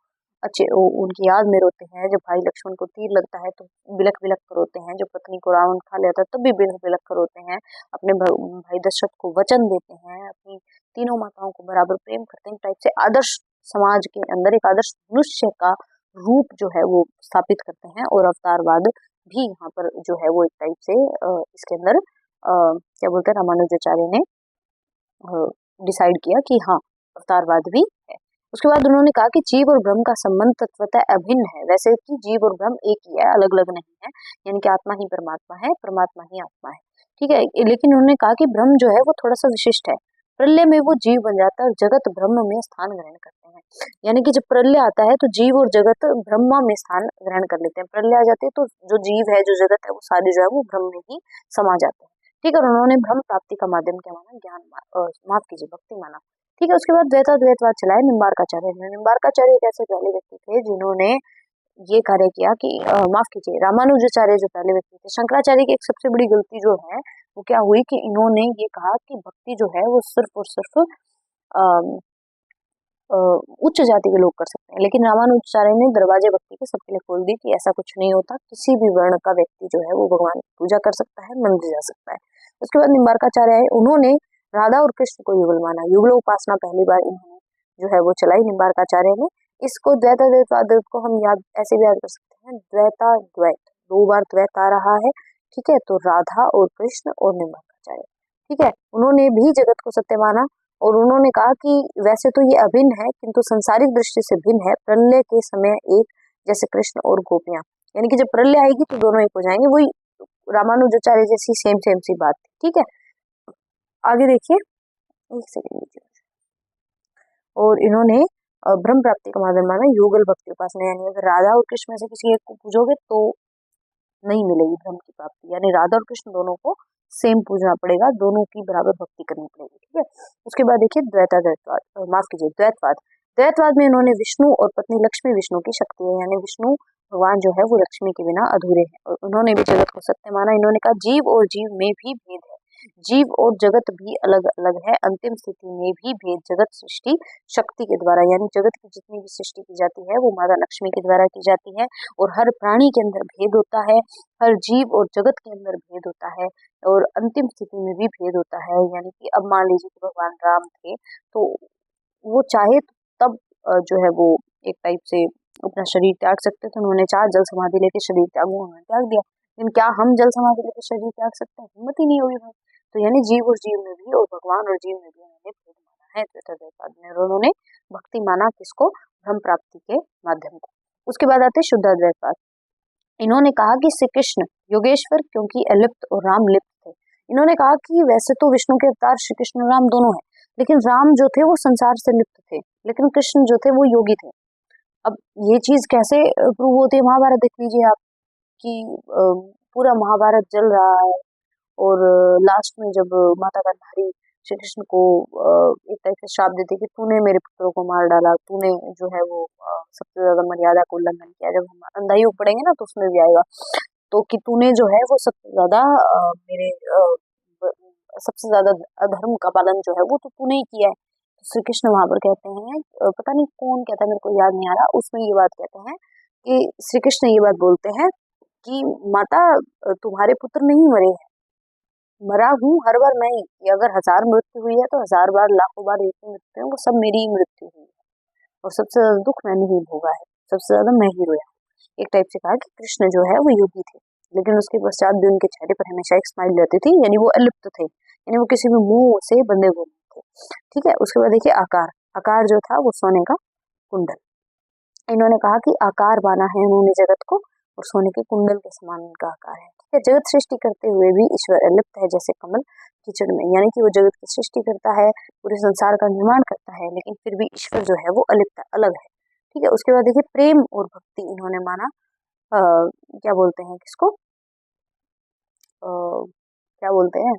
उनकी याद में रोते हैं। जब भाई लक्ष्मण को तीर लगता है तो बिलख बिलख कर रोते हैं। जब पत्नी को रावण खा लेता है तब भी बिलख बिलख कर रोते हैं। अपने भाई दशरथ को वचन देते हैं, अपनी तीनों माताओं को बराबर प्रेम करते हैं। टाइप से आदर्श समाज के अंदर एक आदर्श मनुष्य का रूप जो है वो स्थापित करते हैं। और अवतारवाद भी यहाँ पर जो है वो एक टाइप से इसके अंदर क्या बोलते हैं, रामानुजाचार्य ने डिसाइड किया कि हाँ, अवतारवाद भी है। उसके बाद उन्होंने कहा कि जीव और ब्रह्म का संबंध तत्वतः अभिन्न है। वैसे कि जीव और ब्रह्म एक ही है, अलग अलग नहीं है, यानी कि आत्मा ही परमात्मा है, परमात्मा ही आत्मा है, ठीक है। लेकिन उन्होंने कहा कि ब्रह्म जो है वो थोड़ा सा विशिष्ट है। प्रलय में वो जीव बन जाता है और जगत ब्रह्म में स्थान ग्रहण करते हैं। यानी कि जब प्रलय आता है तो जीव और जगत ब्रह्मा में स्थान ग्रहण कर लेते हैं। प्रलय आ जाती है तो जो जीव है, जो जगत है, वो सारे जो है वो ब्रह्म में ही समा जाते हैं, ठीक है। और उन्होंने ब्रह्म प्राप्ति का माध्यम क्या माना? ज्ञान, माफ कीजिए, भक्ति माना, ठीक है। उसके बाद द्वैताद्वैतवाद चलाया निम्बार्काचार्य ने। निम्बार्काचार्य एक ऐसे पहले व्यक्ति थे जिन्होंने ये कार्य किया कि माफ कीजिए, रामानुजाचार्य जो पहले व्यक्ति थे। शंकराचार्य की एक सबसे बड़ी गलती जो है वो क्या हुई कि इन्होंने ये कहा कि भक्ति जो है वो सिर्फ और सिर्फ उच्च जाति के लोग कर सकते हैं। लेकिन रामानुजाचार्य ने दरवाजे भक्ति के सबके लिए खोल दिए कि ऐसा कुछ नहीं होता, किसी भी वर्ण का व्यक्ति जो है वो भगवान की पूजा कर सकता है, मंदिर जा सकता है। उसके बाद निम्बार्काचार्य आए, उन्होंने राधा और कृष्ण को युगल माना। युगल उपासना पहली बार इन्होंने जो है वो चलाई निम्बार्काचार्य ने। इसको द्वैताद्वैत को हम याद ऐसे भी याद कर सकते हैं, द्वैताद्वैत, दो बार द्वैत आ रहा है, ठीक है। तो राधा और कृष्ण और निम्बार्काचार्य, ठीक है, उन्होंने भी जगत को सत्य माना। और उन्होंने कहा कि वैसे तो ये अभिन्न है किंतु संसारिक दृष्टि से भिन्न है। प्रलय के समय एक, जैसे कृष्ण और गोपियां, यानी कि जब प्रलय आएगी तो दोनों एक हो जाएंगे। वही रामानुजाचार्य जैसी सेम सेम सी बात थी, ठीक है। आगे देखिए, एक सेकंड लीजिए। और इन्होंने ब्रह्म प्राप्ति का माध्यम माना युगल भक्ति उपासना, यानी अगर राधा और कृष्ण में से किसी एक को पूजोगे तो नहीं मिलेगी ब्रह्म की प्राप्ति, यानी राधा और कृष्ण दोनों को सेम पूजना पड़ेगा, दोनों की बराबर भक्ति करनी पड़ेगी, ठीक है। उसके बाद देखिए द्वैताद्वैतवाद, माफ कीजिए, द्वैतवाद। द्वैतवाद में इन्होंने विष्णु और पत्नी लक्ष्मी विष्णु की शक्ति है, यानी विष्णु भगवान जो है वो लक्ष्मी के बिना अधूरे हैं। और उन्होंने भी जगत को सत्य माना। इन्होंने कहा जीव और जीव में भी भेद है, जीव और जगत भी अलग अलग है। अंतिम स्थिति में भी भेद जगत सृष्टि शक्ति के द्वारा, यानी जगत की जितनी भी सृष्टि की जाती है वो माता लक्ष्मी के द्वारा की जाती है। और हर प्राणी के अंदर भेद होता है, हर जीव और जगत के अंदर भेद होता है, और अंतिम स्थिति में भी भेद होता है। यानी कि अब मान लीजिए कि भगवान राम थे तो वो चाहे तब जो है वो एक टाइप से अपना शरीर त्याग सकते थे। उन्होंने चाह जल समाधि लेके शरीर त्याग, उन्होंने त्याग दिया। लेकिन क्या हम जल समाधि लेके शरीर त्याग सकते हैं? हिम्मत ही नहीं होगी भाई। तो यानी जीव और जीव में भी और भगवान और जीव में भी उन्होंने भेद माना है द्वैताद्वैतवाद में। और उन्होंने भक्ति माना किसको? ब्रह्म प्राप्ति के माध्यम को। उसके बाद आते शुद्धाद्वैतवाद। इन्होंने कहा कि श्री कृष्ण योगेश्वर क्योंकि अलिप्त और राम लिप्त थे। इन्होंने कहा कि वैसे तो विष्णु के अवतार श्री कृष्ण और राम दोनों हैं, लेकिन राम जो थे वो संसार से लिप्त थे, लेकिन कृष्ण जो थे वो योगी थे। अब ये चीज कैसे प्रूव होती है? महाभारत देख लीजिए आप कि पूरा महाभारत चल रहा है और लास्ट में जब माता गांधारी श्री कृष्ण को एक टाइप से श्राप देती कि तूने मेरे पुत्रों को मार डाला, तूने जो है वो सबसे ज्यादा मर्यादा को उल्लंघन किया। जब हम अंधाई पढ़ेंगे ना तो उसमें भी आएगा, तो कि तूने जो है वो सबसे ज्यादा मेरे सबसे ज्यादा अधर्म का पालन जो है वो तो तूने ही किया है। तो श्री कृष्ण वहां पर कहते हैं, पता नहीं कौन कहता है, मेरे को याद नहीं आ रहा, उसमें ये बात कहते हैं कि श्री कृष्ण ये बात बोलते हैं कि माता तुम्हारे पुत्र नहीं मरे हैं, मरा हूँ हर बार मैं ही, कि अगर 1000 मृत्यु हुई है तो 1000 बार लाखों बार जितनी मृत्यु है वो सब मेरी ही मृत्यु हुई है, और सबसे ज्यादा दुख मैंने ही भोगा है, सबसे ज्यादा मैं ही रोया। एक टाइप से कहा कि कृष्ण जो है वो योगी थे, लेकिन उसके पश्चात भी उनके चेहरे पर हमेशा एक स्माइल रहती थी, यानी वो अलिप्त थे, यानी वो किसी भी मुंह से बंधे हुए नहीं थे। ठीक है, उसके बाद देखिए आकार, आकार जो था वो सोने का कुंडल। इन्होंने कहा कि आकार बाना है उन्होंने जगत को, और सोने के कुंडल के समान उनका आकार है। ठीक है, जगत सृष्टि करते हुए भी ईश्वर अलिप्त है, जैसे कमल कीचड़ में, यानी कि वो जगत की सृष्टि करता है, पूरे संसार का निर्माण करता है, लेकिन फिर भी ईश्वर जो है वो अलिप्त है, अलग है। ठीक है, उसके बाद देखिए प्रेम और भक्ति इन्होंने माना, क्या बोलते हैं किसको, क्या बोलते हैं,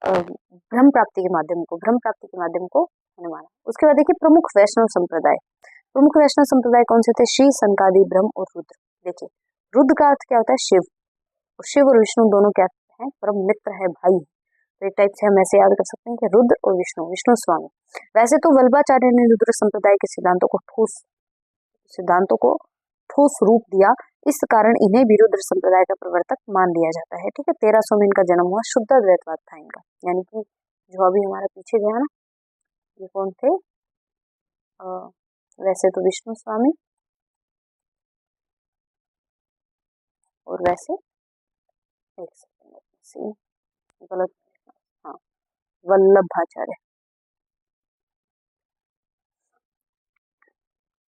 ब्रह्म प्राप्ति के माध्यम को, ब्रह्म प्राप्ति के माध्यम को उन्होंने माना। उसके बाद देखिए प्रमुख वैष्णव संप्रदाय, प्रमुख वैष्णव संप्रदाय कौन से थे, श्री सनकादि ब्रह्म और रुद्र। देखिए रुद्र का अर्थ क्या होता है, शिव, और शिव और विष्णु दोनों क्या हैं, परम मित्र है, भाई है। तो एक टाइप से हम ऐसे याद कर सकते हैं कि रुद्र और विष्णु, विष्णु स्वामी। वैसे तो वल्लभाचार्य ने रुद्र संप्रदाय के सिद्धांतों को ठोस रूप दिया, इस कारण इन्हें भी रुद्र संप्रदाय का प्रवर्तक मान लिया जाता है। ठीक है, 1300 में इनका जन्म हुआ, शुद्ध अद्वैतवाद था इनका, यानी कि जो अभी हमारा पीछे गया ना, ये कौन थे, अ, वैसे तो विष्णु स्वामी, और वैसे एक सेकंड, गलत, हाँ, वल्लभाचार्य।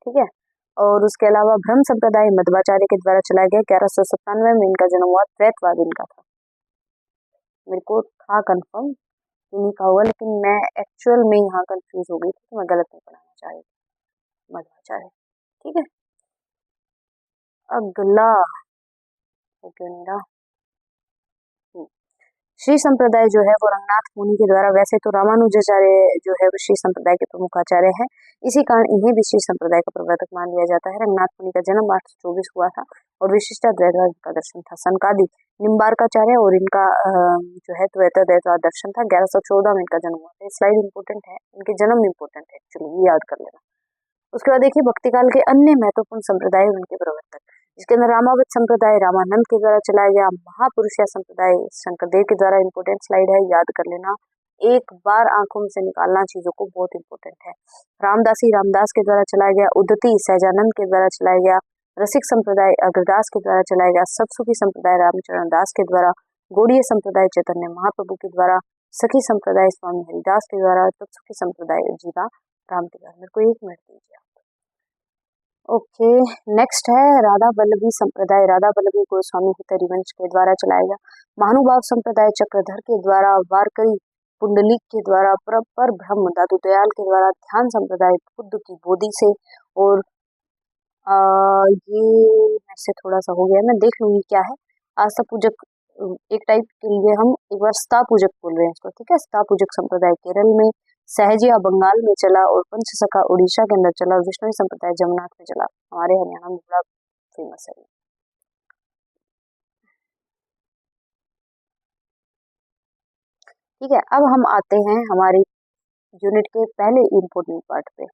ठीक है, और उसके अलावा ब्रह्म संप्रदाय मध्वाचार्य के द्वारा चलाया गया, 1197 में इनका जन्म हुआ, द्वैतवाद इनका था। मेरे को था कंफर्म इन्हीं का हुआ, लेकिन मैं एक्चुअल में यहाँ कंफ्यूज हो गई थी, तो मैं गलत नहीं बनाना चाह रही थी, मध्वाचार्य। ठीक है, अगला हो क्यों नहीं रहा, श्री संप्रदाय जो है वो रंगनाथ मुनि के द्वारा, वैसे तो रामानुजाचार्य जो है वो श्री संप्रदाय के प्रमुख आचार्य हैं, इसी कारण इन्हें भी श्री संप्रदाय का प्रवर्तक मान लिया जाता है। रंगनाथ मुनि का जन्म 824 हुआ था, और विशिष्टाद्वैतवाद का दर्शन था। सनकादि निम्बार्काचार्य, और इनका जो है द्वैताद्वैतवाद दर्शन था। 1114 में इनका जन्म हुआ था। स्लाइड इंपोर्टेंट है, इनके जन्म इंपोर्टेंट है एक्चुअली, ये याद कर लेना। उसके बाद देखिए भक्ति काल के अन्य महत्वपूर्ण संप्रदाय, उनके प्रवर्तक, जिसके अंदर रामावत संप्रदाय रामानंद के द्वारा चलाया गया, महापुरुष संप्रदाय शंकरदेव के द्वारा, इंपोर्टेंट स्लाइड है, याद कर लेना, एक बार आंखों में से निकालना चीजों को, बहुत इंपॉर्टेंट है। रामदासी रामदास के द्वारा चलाया गया, उद्धति सहजानंद के द्वारा चलाया गया, रसिक संप्रदाय अग्रदास के द्वारा चलाया गया, सतसुखी संप्रदाय रामचरण दास के द्वारा, गौड़ीय संप्रदाय चैतन्य महाप्रभु के द्वारा, सखी संप्रदाय स्वामी हरिदास के द्वारा, तत्सुखी संप्रदाय जीवा राम के द्वारा। मेरे को 1 मिनट दीजिए। ओके, नेक्स्ट है राधा वल्लभी संप्रदाय, राधा वल्लभी गोस्वामी हरिवंश के द्वारा चलाया गया। महानुभाव संप्रदाय चक्रधर के द्वारा, वारकरी पुंडलिक के द्वारा, पर ब्रह्म दादू दयाल के द्वारा, ध्यान संप्रदाय बुद्ध की बोधि से, और ये ऐसे थोड़ा सा हो गया, मैं देख लूंगी क्या है। आस्था पूजक, एक टाइप के लिए हम एक बार स्था पूजक बोल रहे हैं इसको। ठीक है, स्था पूजक संप्रदाय केरल में, सहजिया बंगाल में चला, और पंचसखा उड़ीसा के अंदर चला, और विष्णु संप्रदाय जमुनाथ में चला। हमारे हरियाणा में बड़ा फेमस है। ठीक है, अब हम आते हैं हमारी यूनिट के पहले इम्पोर्टेंट पार्ट पे।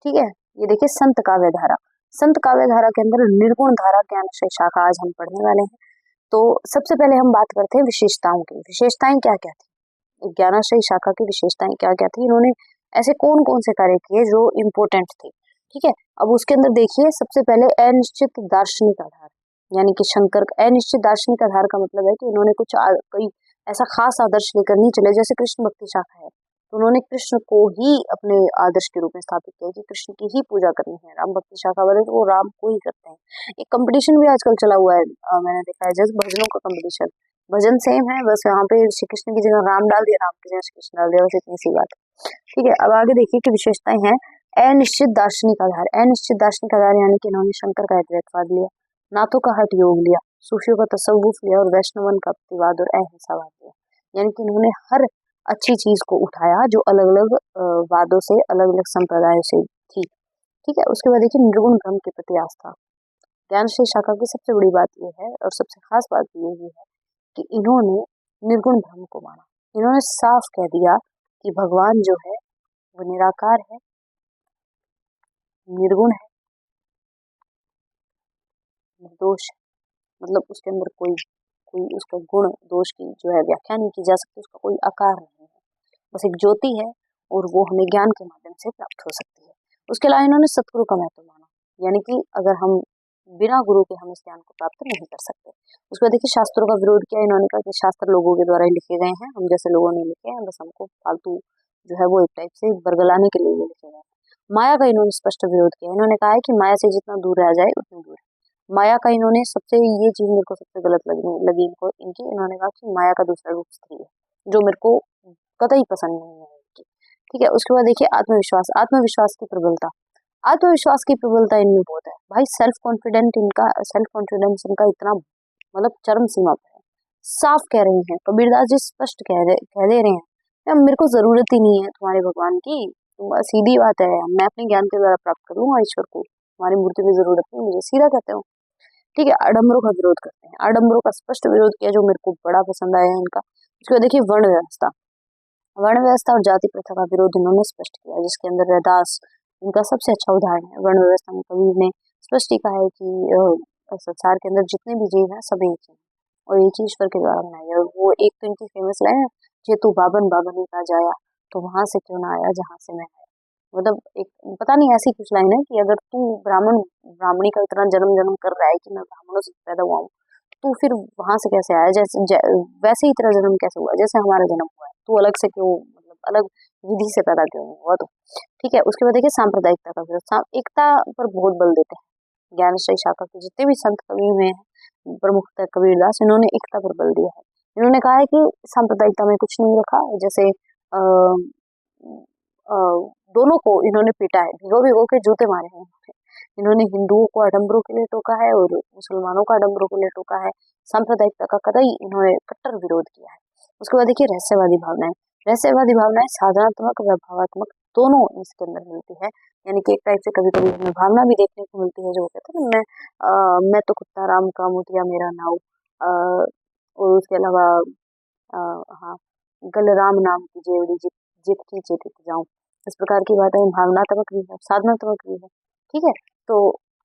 ठीक है, ये देखिए संत काव्य धारा। संत काव्य धारा के अंदर निर्गुण धारा ज्ञान शाखा आज हम पढ़ने वाले हैं। तो सबसे पहले हम बात करते हैं विशेषताओं की। विशेषताएं क्या क्या थी, ज्ञानाश्रय शाखा की विशेषताएं क्या क्या थी, इन्होंने ऐसे कौन कौन से कार्य किए जो इम्पोर्टेंट थे। ठीक है, अब उसके अंदर देखिए सबसे पहले अनिश्चित दार्शनिक आधार, यानी कि शंकर अनिश्चित दार्शनिक आधार का मतलब है कि इन्होंने कोई ऐसा खास आदर्श लेकर नहीं चले, जैसे कृष्ण भक्ति शाखा है, तो उन्होंने कृष्ण को ही अपने आदर्श के रूप में स्थापित किया कि कृष्ण की ही पूजा करनी है। राम भक्ति शाखा वाले तो वो राम को ही करते हैं। एक कंपटीशन भी आजकल चला हुआ है, मैंने देखा है, जैसे भजनों का कंपटीशन, भजन सेम है, बस यहाँ पे श्री कृष्ण की जगह राम डाल दिया, राम की जगह श्री कृष्ण डाल दिया, बस इतनी सी बात है। ठीक है, अब आगे देखिए कि विशेषताएं हैं अनिश्चित दार्शनिक आधार। अनिश्चित दार्शनिक आधार यानी कि इन्होंने शंकर का अद्वैतवाद लिया, नाथों का हठ योग लिया, सूफियों का तसव्वुफ लिया, और वैष्णवन का प्रतिवाद और अहिंसावाद लिया। यानी कि इन्होंने हर अच्छी चीज को उठाया जो अलग अलग वादों से, अलग अलग संप्रदायों से थी। ठीक है, उसके बाद देखिए निर्गुण ब्रह्म के प्रति आस्था। ज्ञानश्री शाखा की सबसे बड़ी बात यह है, और सबसे खास बात ये भी है कि इन्होंने निर्गुण ब्रह्म को माना। इन्होंने साफ कह दिया कि भगवान जो है वो निराकार है, निर्गुण है, निर्दोष है, मतलब उसके अंदर कोई कोई उसका गुण दोष की जो है व्याख्या नहीं की जा सकती, उसका कोई आकार नहीं है, बस एक ज्योति है और वो हमें ज्ञान के माध्यम से प्राप्त हो सकती है। उसके अलावा इन्होंने सतगुरु का महत्व माना, यानी कि अगर हम बिना गुरु के हम इस ज्ञान को प्राप्त नहीं कर सकते। उसके बाद देखिए शास्त्रों का विरोध किया इन्होंने, कहा कि शास्त्र लोगों के द्वारा ही लिखे गए हैं, हम जैसे लोगों ने लिखे हैं, बस हमको फालतू जो है वो एक टाइप से बरगलाने के लिए लिखे गए हैं। माया का इन्होंने स्पष्ट विरोध किया, इन्होंने कहा है कि माया से जितना दूर रह जाए उतनी दूर है। माया का इन्होंने सबसे, ये चीज मेरे को सबसे गलत लगी इनको इनकी, इन्होंने कहा कि माया का दूसरा रूप स्त्री है, जो मेरे को कतई पसंद नहीं है इनकी। ठीक है, उसके बाद देखिए आत्मविश्वास, आत्मविश्वास की प्रबलता, आत्मविश्वास की प्रबलता इनमें बहुत है भाई। सेल्फ कॉन्फिडेंस इनका इतना मतलब चरम सीमा पर है। साफ कह रही हैं कबीरदास जी, स्पष्ट कह दे रहे हैं, यार मेरे को जरूरत ही नहीं है तुम्हारे भगवान की, सीधी बात है, मैं अपने ज्ञान के द्वारा प्राप्त कर लूंगा ईश्वर को, तुम्हारी मूर्ति की जरूरत नहीं मुझे, सीधा कहते हो। ठीक है, आडम्बरों का विरोध करते हैं, आडम्बरों का स्पष्ट विरोध किया, जो मेरे को बड़ा पसंद आया है इनका। उसके बाद देखिए वर्ण व्यवस्था, वर्ण व्यवस्था और जाति प्रथा का विरोध इन्होंने स्पष्ट किया, जिसके अंदर रैदास इनका सबसे अच्छा उदाहरण है। वर्ण व्यवस्था में कबीर ने स्पष्ट ही कहा है कि संसार के अंदर जितने भी जीव हैं सब एक ही हैं और एक ही ईश्वर के द्वारा बनाए गए। और वो एक तो इनकी फेमस लाइन है, जे तू बाबन बाबन ही का जाया, तो वहां से क्यों ना आया जहां से मैं आया। मतलब एक पता नहीं ऐसी कुछ लाइन है कि अगर तू ब्राह्मणी का इतना जन्म जन्म कर रहा है कि मैं ब्राह्मणों से पैदा हुआ हूँ, तो फिर वहां से कैसे आया, वैसे ही तेरा जन्म कैसे हुआ जैसे हमारा जन्म हुआ है, तू अलग से क्यों, मतलब अलग विधि से पैदा क्यों नहीं हुआ। तो ठीक है, उसके बाद देखिए सांप्रदायिकता का विरोध, एकता पर बहुत बल देते हैं। ज्ञानश्री शाखा के जितने भी संत कवि हुए हैं, प्रमुखतः कबीरदास, इन्होंने एकता पर बल दिया है। इन्होंने कहा है कि सांप्रदायिकता में कुछ नहीं रखा, जैसे अ, दोनों को इन्होंने पीटा है, भिगो भिगो के जूते मारे हैं इन्होंने हिंदुओं को आडम्बरों के लिए टोका है और मुसलमानों का आडम्बरों के लिए टोका है। सांप्रदायिकता का कतई इन्होंने कट्टर विरोध किया है। उसके बाद देखिए रहस्यवादी भावनाएं, रहस्यवादी भावनाएं साधनात्मक व भावात्मक दोनों इसके अंदर मिलती है, यानी कि एक टाइप से कभी कभी हमें भावना भी देखने को मिलती है, जो कहते हैं मैं तो कुत्ता राम का मोतिया मेरा नाव, और उसके अलावा हाँ, गल राम नाम की जेवड़ी जित जित की चेतित जाऊं, इस प्रकार की बातें भावनात्मक भी है, साधनात्मक भी है। ठीक है, तो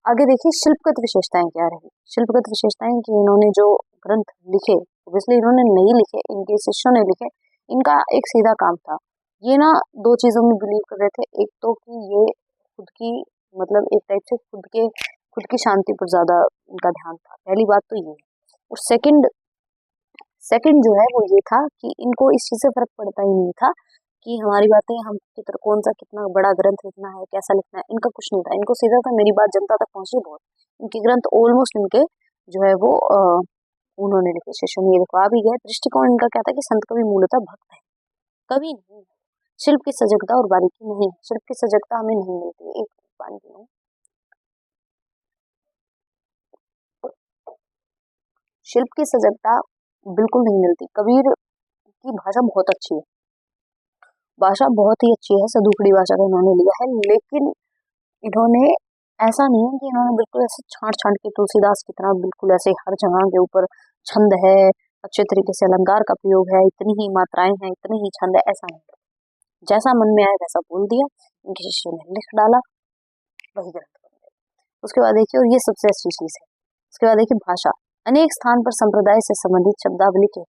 आगे देखिए शिल्पगत विशेषताएं क्या रही। शिल्पगत विशेषताएं कि इन्होंने जो ग्रंथ लिखे, ऑब्वियसली इन्होंने नहीं लिखे, इनके शिष्यों ने लिखे, इनका एक सीधा काम था, ये ना दो चीजों में बिलीव कर रहे थे, एक तो कि ये खुद की, मतलब एक टाइप से खुद की शांति पर ज्यादा इनका ध्यान था, पहली बात तो ये है। और सेकंड जो है वो ये था कि इनको इस चीज से फर्क पड़ता ही नहीं था कि हमारी बातें हम कौन सा कितना बड़ा ग्रंथ लिखना है, कैसा लिखना है, इनका कुछ नहीं था। इनको सीधा था मेरी बात जनता तक पहुंचे बहुत। इनके ग्रंथ ऑलमोस्ट इनके जो है वो उन्होंने लिखे, शिष्यों ने, ये देखो आ भी गया। दृष्टिकोण इनका क्या था कि संत कवि मूलतः भक्त है, कवि नहीं है। शिल्प की सजगता और बारीकी नहीं, शिल्प की सजगता हमें नहीं मिलती। एक पानी पी लो। शिल्प की सजगता बिल्कुल नहीं मिलती। कबीर की भाषा बहुत अच्छी है, भाषा बहुत ही अच्छी है, सदुखड़ी भाषा का इन्होंने लिया है, लेकिन इन्होंने ऐसा नहीं है कि इन्होंने बिल्कुल ऐसे छांट छांट के तुलसीदास की तरह बिल्कुल ऐसे हर जगह के ऊपर छंद है, अच्छे तरीके से अलंकार का प्रयोग है, इतनी ही मात्राएं हैं, इतने ही छंद है, ऐसा नहीं। जैसा मन में आया वैसा बोल दिया, इनके शिष्य ने लिख डाला, वही ग्रंथ बन गया। उसके बाद देखिए, और ये सबसे अच्छी चीज है, उसके बाद देखिए भाषा, अनेक स्थान पर संप्रदाय से संबंधित शब्दावली के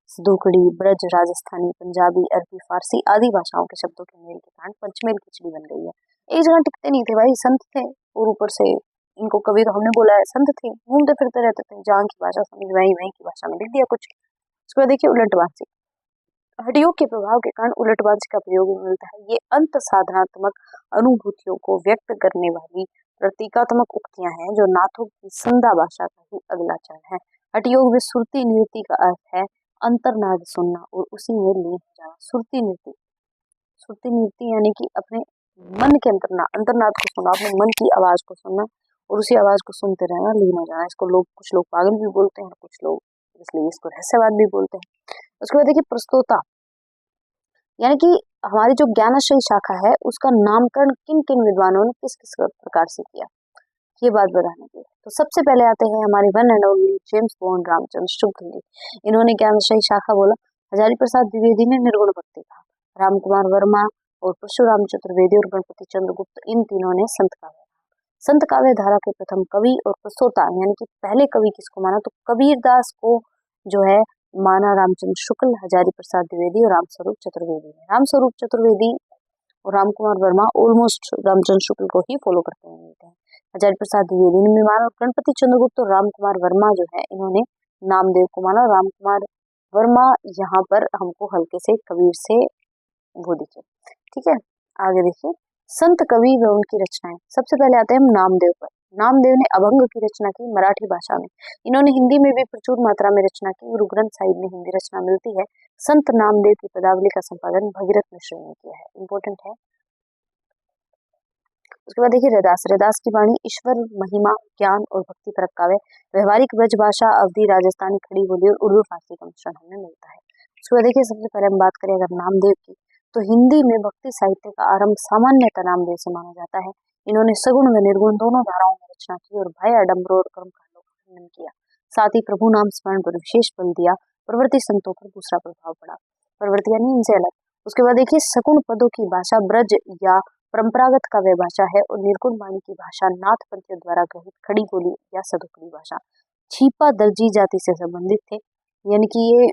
सदुखड़ी, ब्रज, राजस्थानी, पंजाबी, अरबी, फारसी आदि भाषाओं के शब्दों के मेल के कारण पंचमेल खिचड़ी बन गई है। एक जगह टिकते नहीं थे भाई, संत थे और ऊपर से इनको कभी तो हमने बोला है संत थे, घूमते फिरते रहते थे, जहाँ की भाषा समझ में आई वहीं की भाषा में लिख दिया कुछ। उसके बाद देखिए उलटवासी, हड्डियों के प्रभाव के कारण उलटवासी का प्रयोग मिलता है। ये अंत साधनात्मक अनुभूतियों को व्यक्त करने वाली प्रतीकात्मक उक्तियां हैं, जो नाथों की संधा भाषा का ही अगला चरण है। हठयोग में सुरती नियति का अर्थ है अंतर्नाद सुनना और उसी में लीन हो जाना। सुरती नियति यानी कि अपने मन के अंतर्नाद को सुनना, अपने मन की आवाज को सुनना और उसी आवाज को सुनते रहना, लीन हो जाना। इसको कुछ लोग पागल भी बोलते हैं, कुछ लोग इसलिए इसको रहस्यवाद भी बोलते हैं। उसके बाद देखिए प्रस्तोता, यानी कि हमारी जो ज्ञानश्री शाखा है उसका नामकरण किन किन विद्वानों ने किस किस प्रकार से किया, ये बात बताने के लिए। तो सबसे पहले आते हैं हमारे one and only James Bond Ramchandra Shukla ji. इन्होंने ज्ञानश्री शाखा बोला। हजारी प्रसाद द्विवेदी ने निर्गुण भक्ति कहा। रामकुमार वर्मा और परशुराम चतुर्वेदी और गणपति चंद्रगुप्त, इन तीनों ने संत काव्य धारा के प्रथम कवि और प्रस्तोता, यानी कि पहले कवि किसको माना, तो कबीरदास को जो है माना रामचंद्र शुक्ल, हजारी प्रसाद द्विवेदी और रामस्वरूप चतुर्वेदी है। रामस्वरूप चतुर्वेदी और राम कुमार वर्मा ऑलमोस्ट रामचंद्र शुक्ल को ही फॉलो करते हैं। हजारी प्रसाद द्विवेदी ने भी माना, और गणपति चंद्रगुप्त और राम कुमार वर्मा जो है इन्होंने नामदेव को माना। राम कुमार वर्मा यहाँ पर हमको हल्के से कबीर से वो दिखे। ठीक है, आगे देखिए संत कवि व उनकी रचनाएं। सबसे पहले आते हैं हम नामदेव पर। नामदेव ने अभंग की रचना की मराठी भाषा में। इन्होंने हिंदी में भी प्रचुर मात्रा में रचना की। गुरु ग्रंथ साहिब में हिंदी रचना मिलती है। संत नामदेव की पदावली का संपादन भगीरथ मिश्र ने किया है, इंपॉर्टेंट है। उसके बाद देखिए रैदास। रैदास की वाणी ईश्वर, महिमा, ज्ञान और भक्ति परक काव्य, व्यवहारिक ब्रज भाषा, अवधी, राजस्थानी, खड़ी बोली और उर्दू फारसी का मिश्रण हमें मिलता है। उसके बाद देखिए सबसे पहले हम बात करें अगर नामदेव की, तो हिंदी में भक्ति साहित्य का आरंभ सामान्यतः नामदेव से माना जाता है। इन्होंने सगुण व निर्गुण दोनों धाराओं में रचना की और भय, आडम्बर और कर्म कांडों का खंडन किया। साथ ही प्रभु नाम स्मरण पर विशेष बल दिया। प्रवृत्ति संतों पर दूसरा प्रभाव पड़ा। प्रवृत्ति यानी इनसे अलग। उसके बाद देखिए सगुण पदों की भाषा ब्रज या परंपरागत काव्य भाषा है और निर्गुण वाणी की भाषा नाथ पंथियों द्वारा ग्रहित खड़ी बोली या सदुकड़ी भाषा। छीपा दर्जी जाति से संबंधित थे, यानी कि ये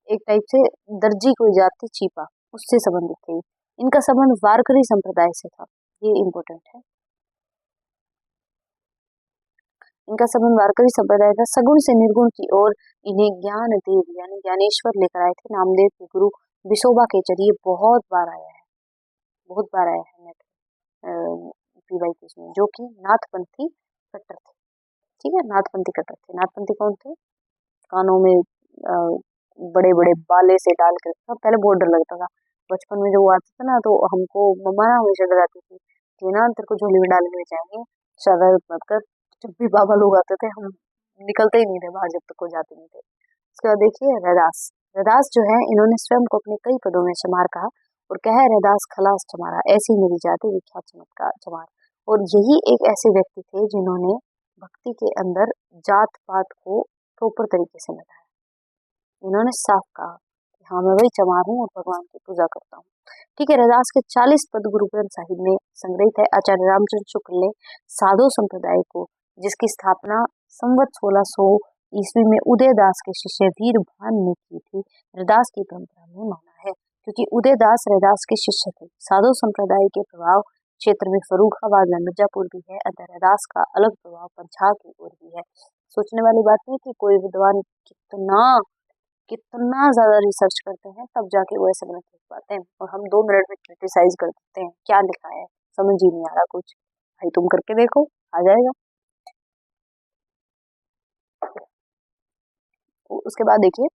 एक टाइप से दर्जी कोई जाति छीपा उससे संबंधित थे। इनका संबंध वारकरी संप्रदाय से था, ये इम्पोर्टेंट है। इनका संबंध वारकरी संप्रदाय था। सगुण से निर्गुण की ओर इन्हें ज्ञान देव यानी ज्ञानेश्वर लेकर आए थे। नामदेव के गुरु विसोबा के जरिए बहुत बार आया है नेट PYQs में, जो कि नाथपंथी कट्टर थे। ठीक है, नाथपंथी कट्टर थे। नाथपंथी कौन थे? कानों में बड़े बड़े बाले से डाल कर, पहले बहुत डर लगता था बचपन में, जो वो आते थे ना तो हमको मम्मा ना हमेशा डराती थी कि ना तेरे को झोली में डाल के जाएंगे, शरारत मत कर। जब भी बाबा लोग आते थे हम निकलते ही नहीं थे बाहर जब तक वो जाते नहीं थे। उसके बाद देखिए रैदास। रैदास जो है इन्होंने स्वयं को अपने कई पदों में चमार कहा और कह रैदास खलास चमारा, ऐसी मेरी जाति विख्यात चमत्कार चमार। और यही एक ऐसे व्यक्ति थे जिन्होंने भक्ति के अंदर जात पात को प्रॉपर तरीके से मिटाया। उन्होंने साफ कहा कि हाँ मैं वही चमार हूँ और भगवान की पूजा करता हूँ। ठीक है, रैदास के 40 पद गुरु ग्रंथ साहिब में संग्रहित है। आचार्य रामचंद्र शुक्ल ने साधो संप्रदाय को, जिसकी स्थापना संवत 1600 ईस्वी में उदयदास के शिष्य वीरभान ने की थी, रैदास की परंपरा में माना है, क्योंकि उदयदास रैदास के शिष्य थे। साधो संप्रदाय के प्रभाव क्षेत्र में फर्रुखाबाद व मिर्जापुर भी है, अतः रैदास का अलग प्रभाव पंजाब की ओर भी है। सोचने वाली बात नहीं कि कोई विद्वान कितना ज्यादा रिसर्च करते हैं तब जाके वो ऐसे ग्रंथ लिख पाते हैं, और हम 2 मिनट में क्रिटिसाइज कर देते हैं क्या लिखा है, समझ ही नहीं आ रहा कुछ। भाई तुम करके देखो, आ जाएगा। उसके बाद देखिए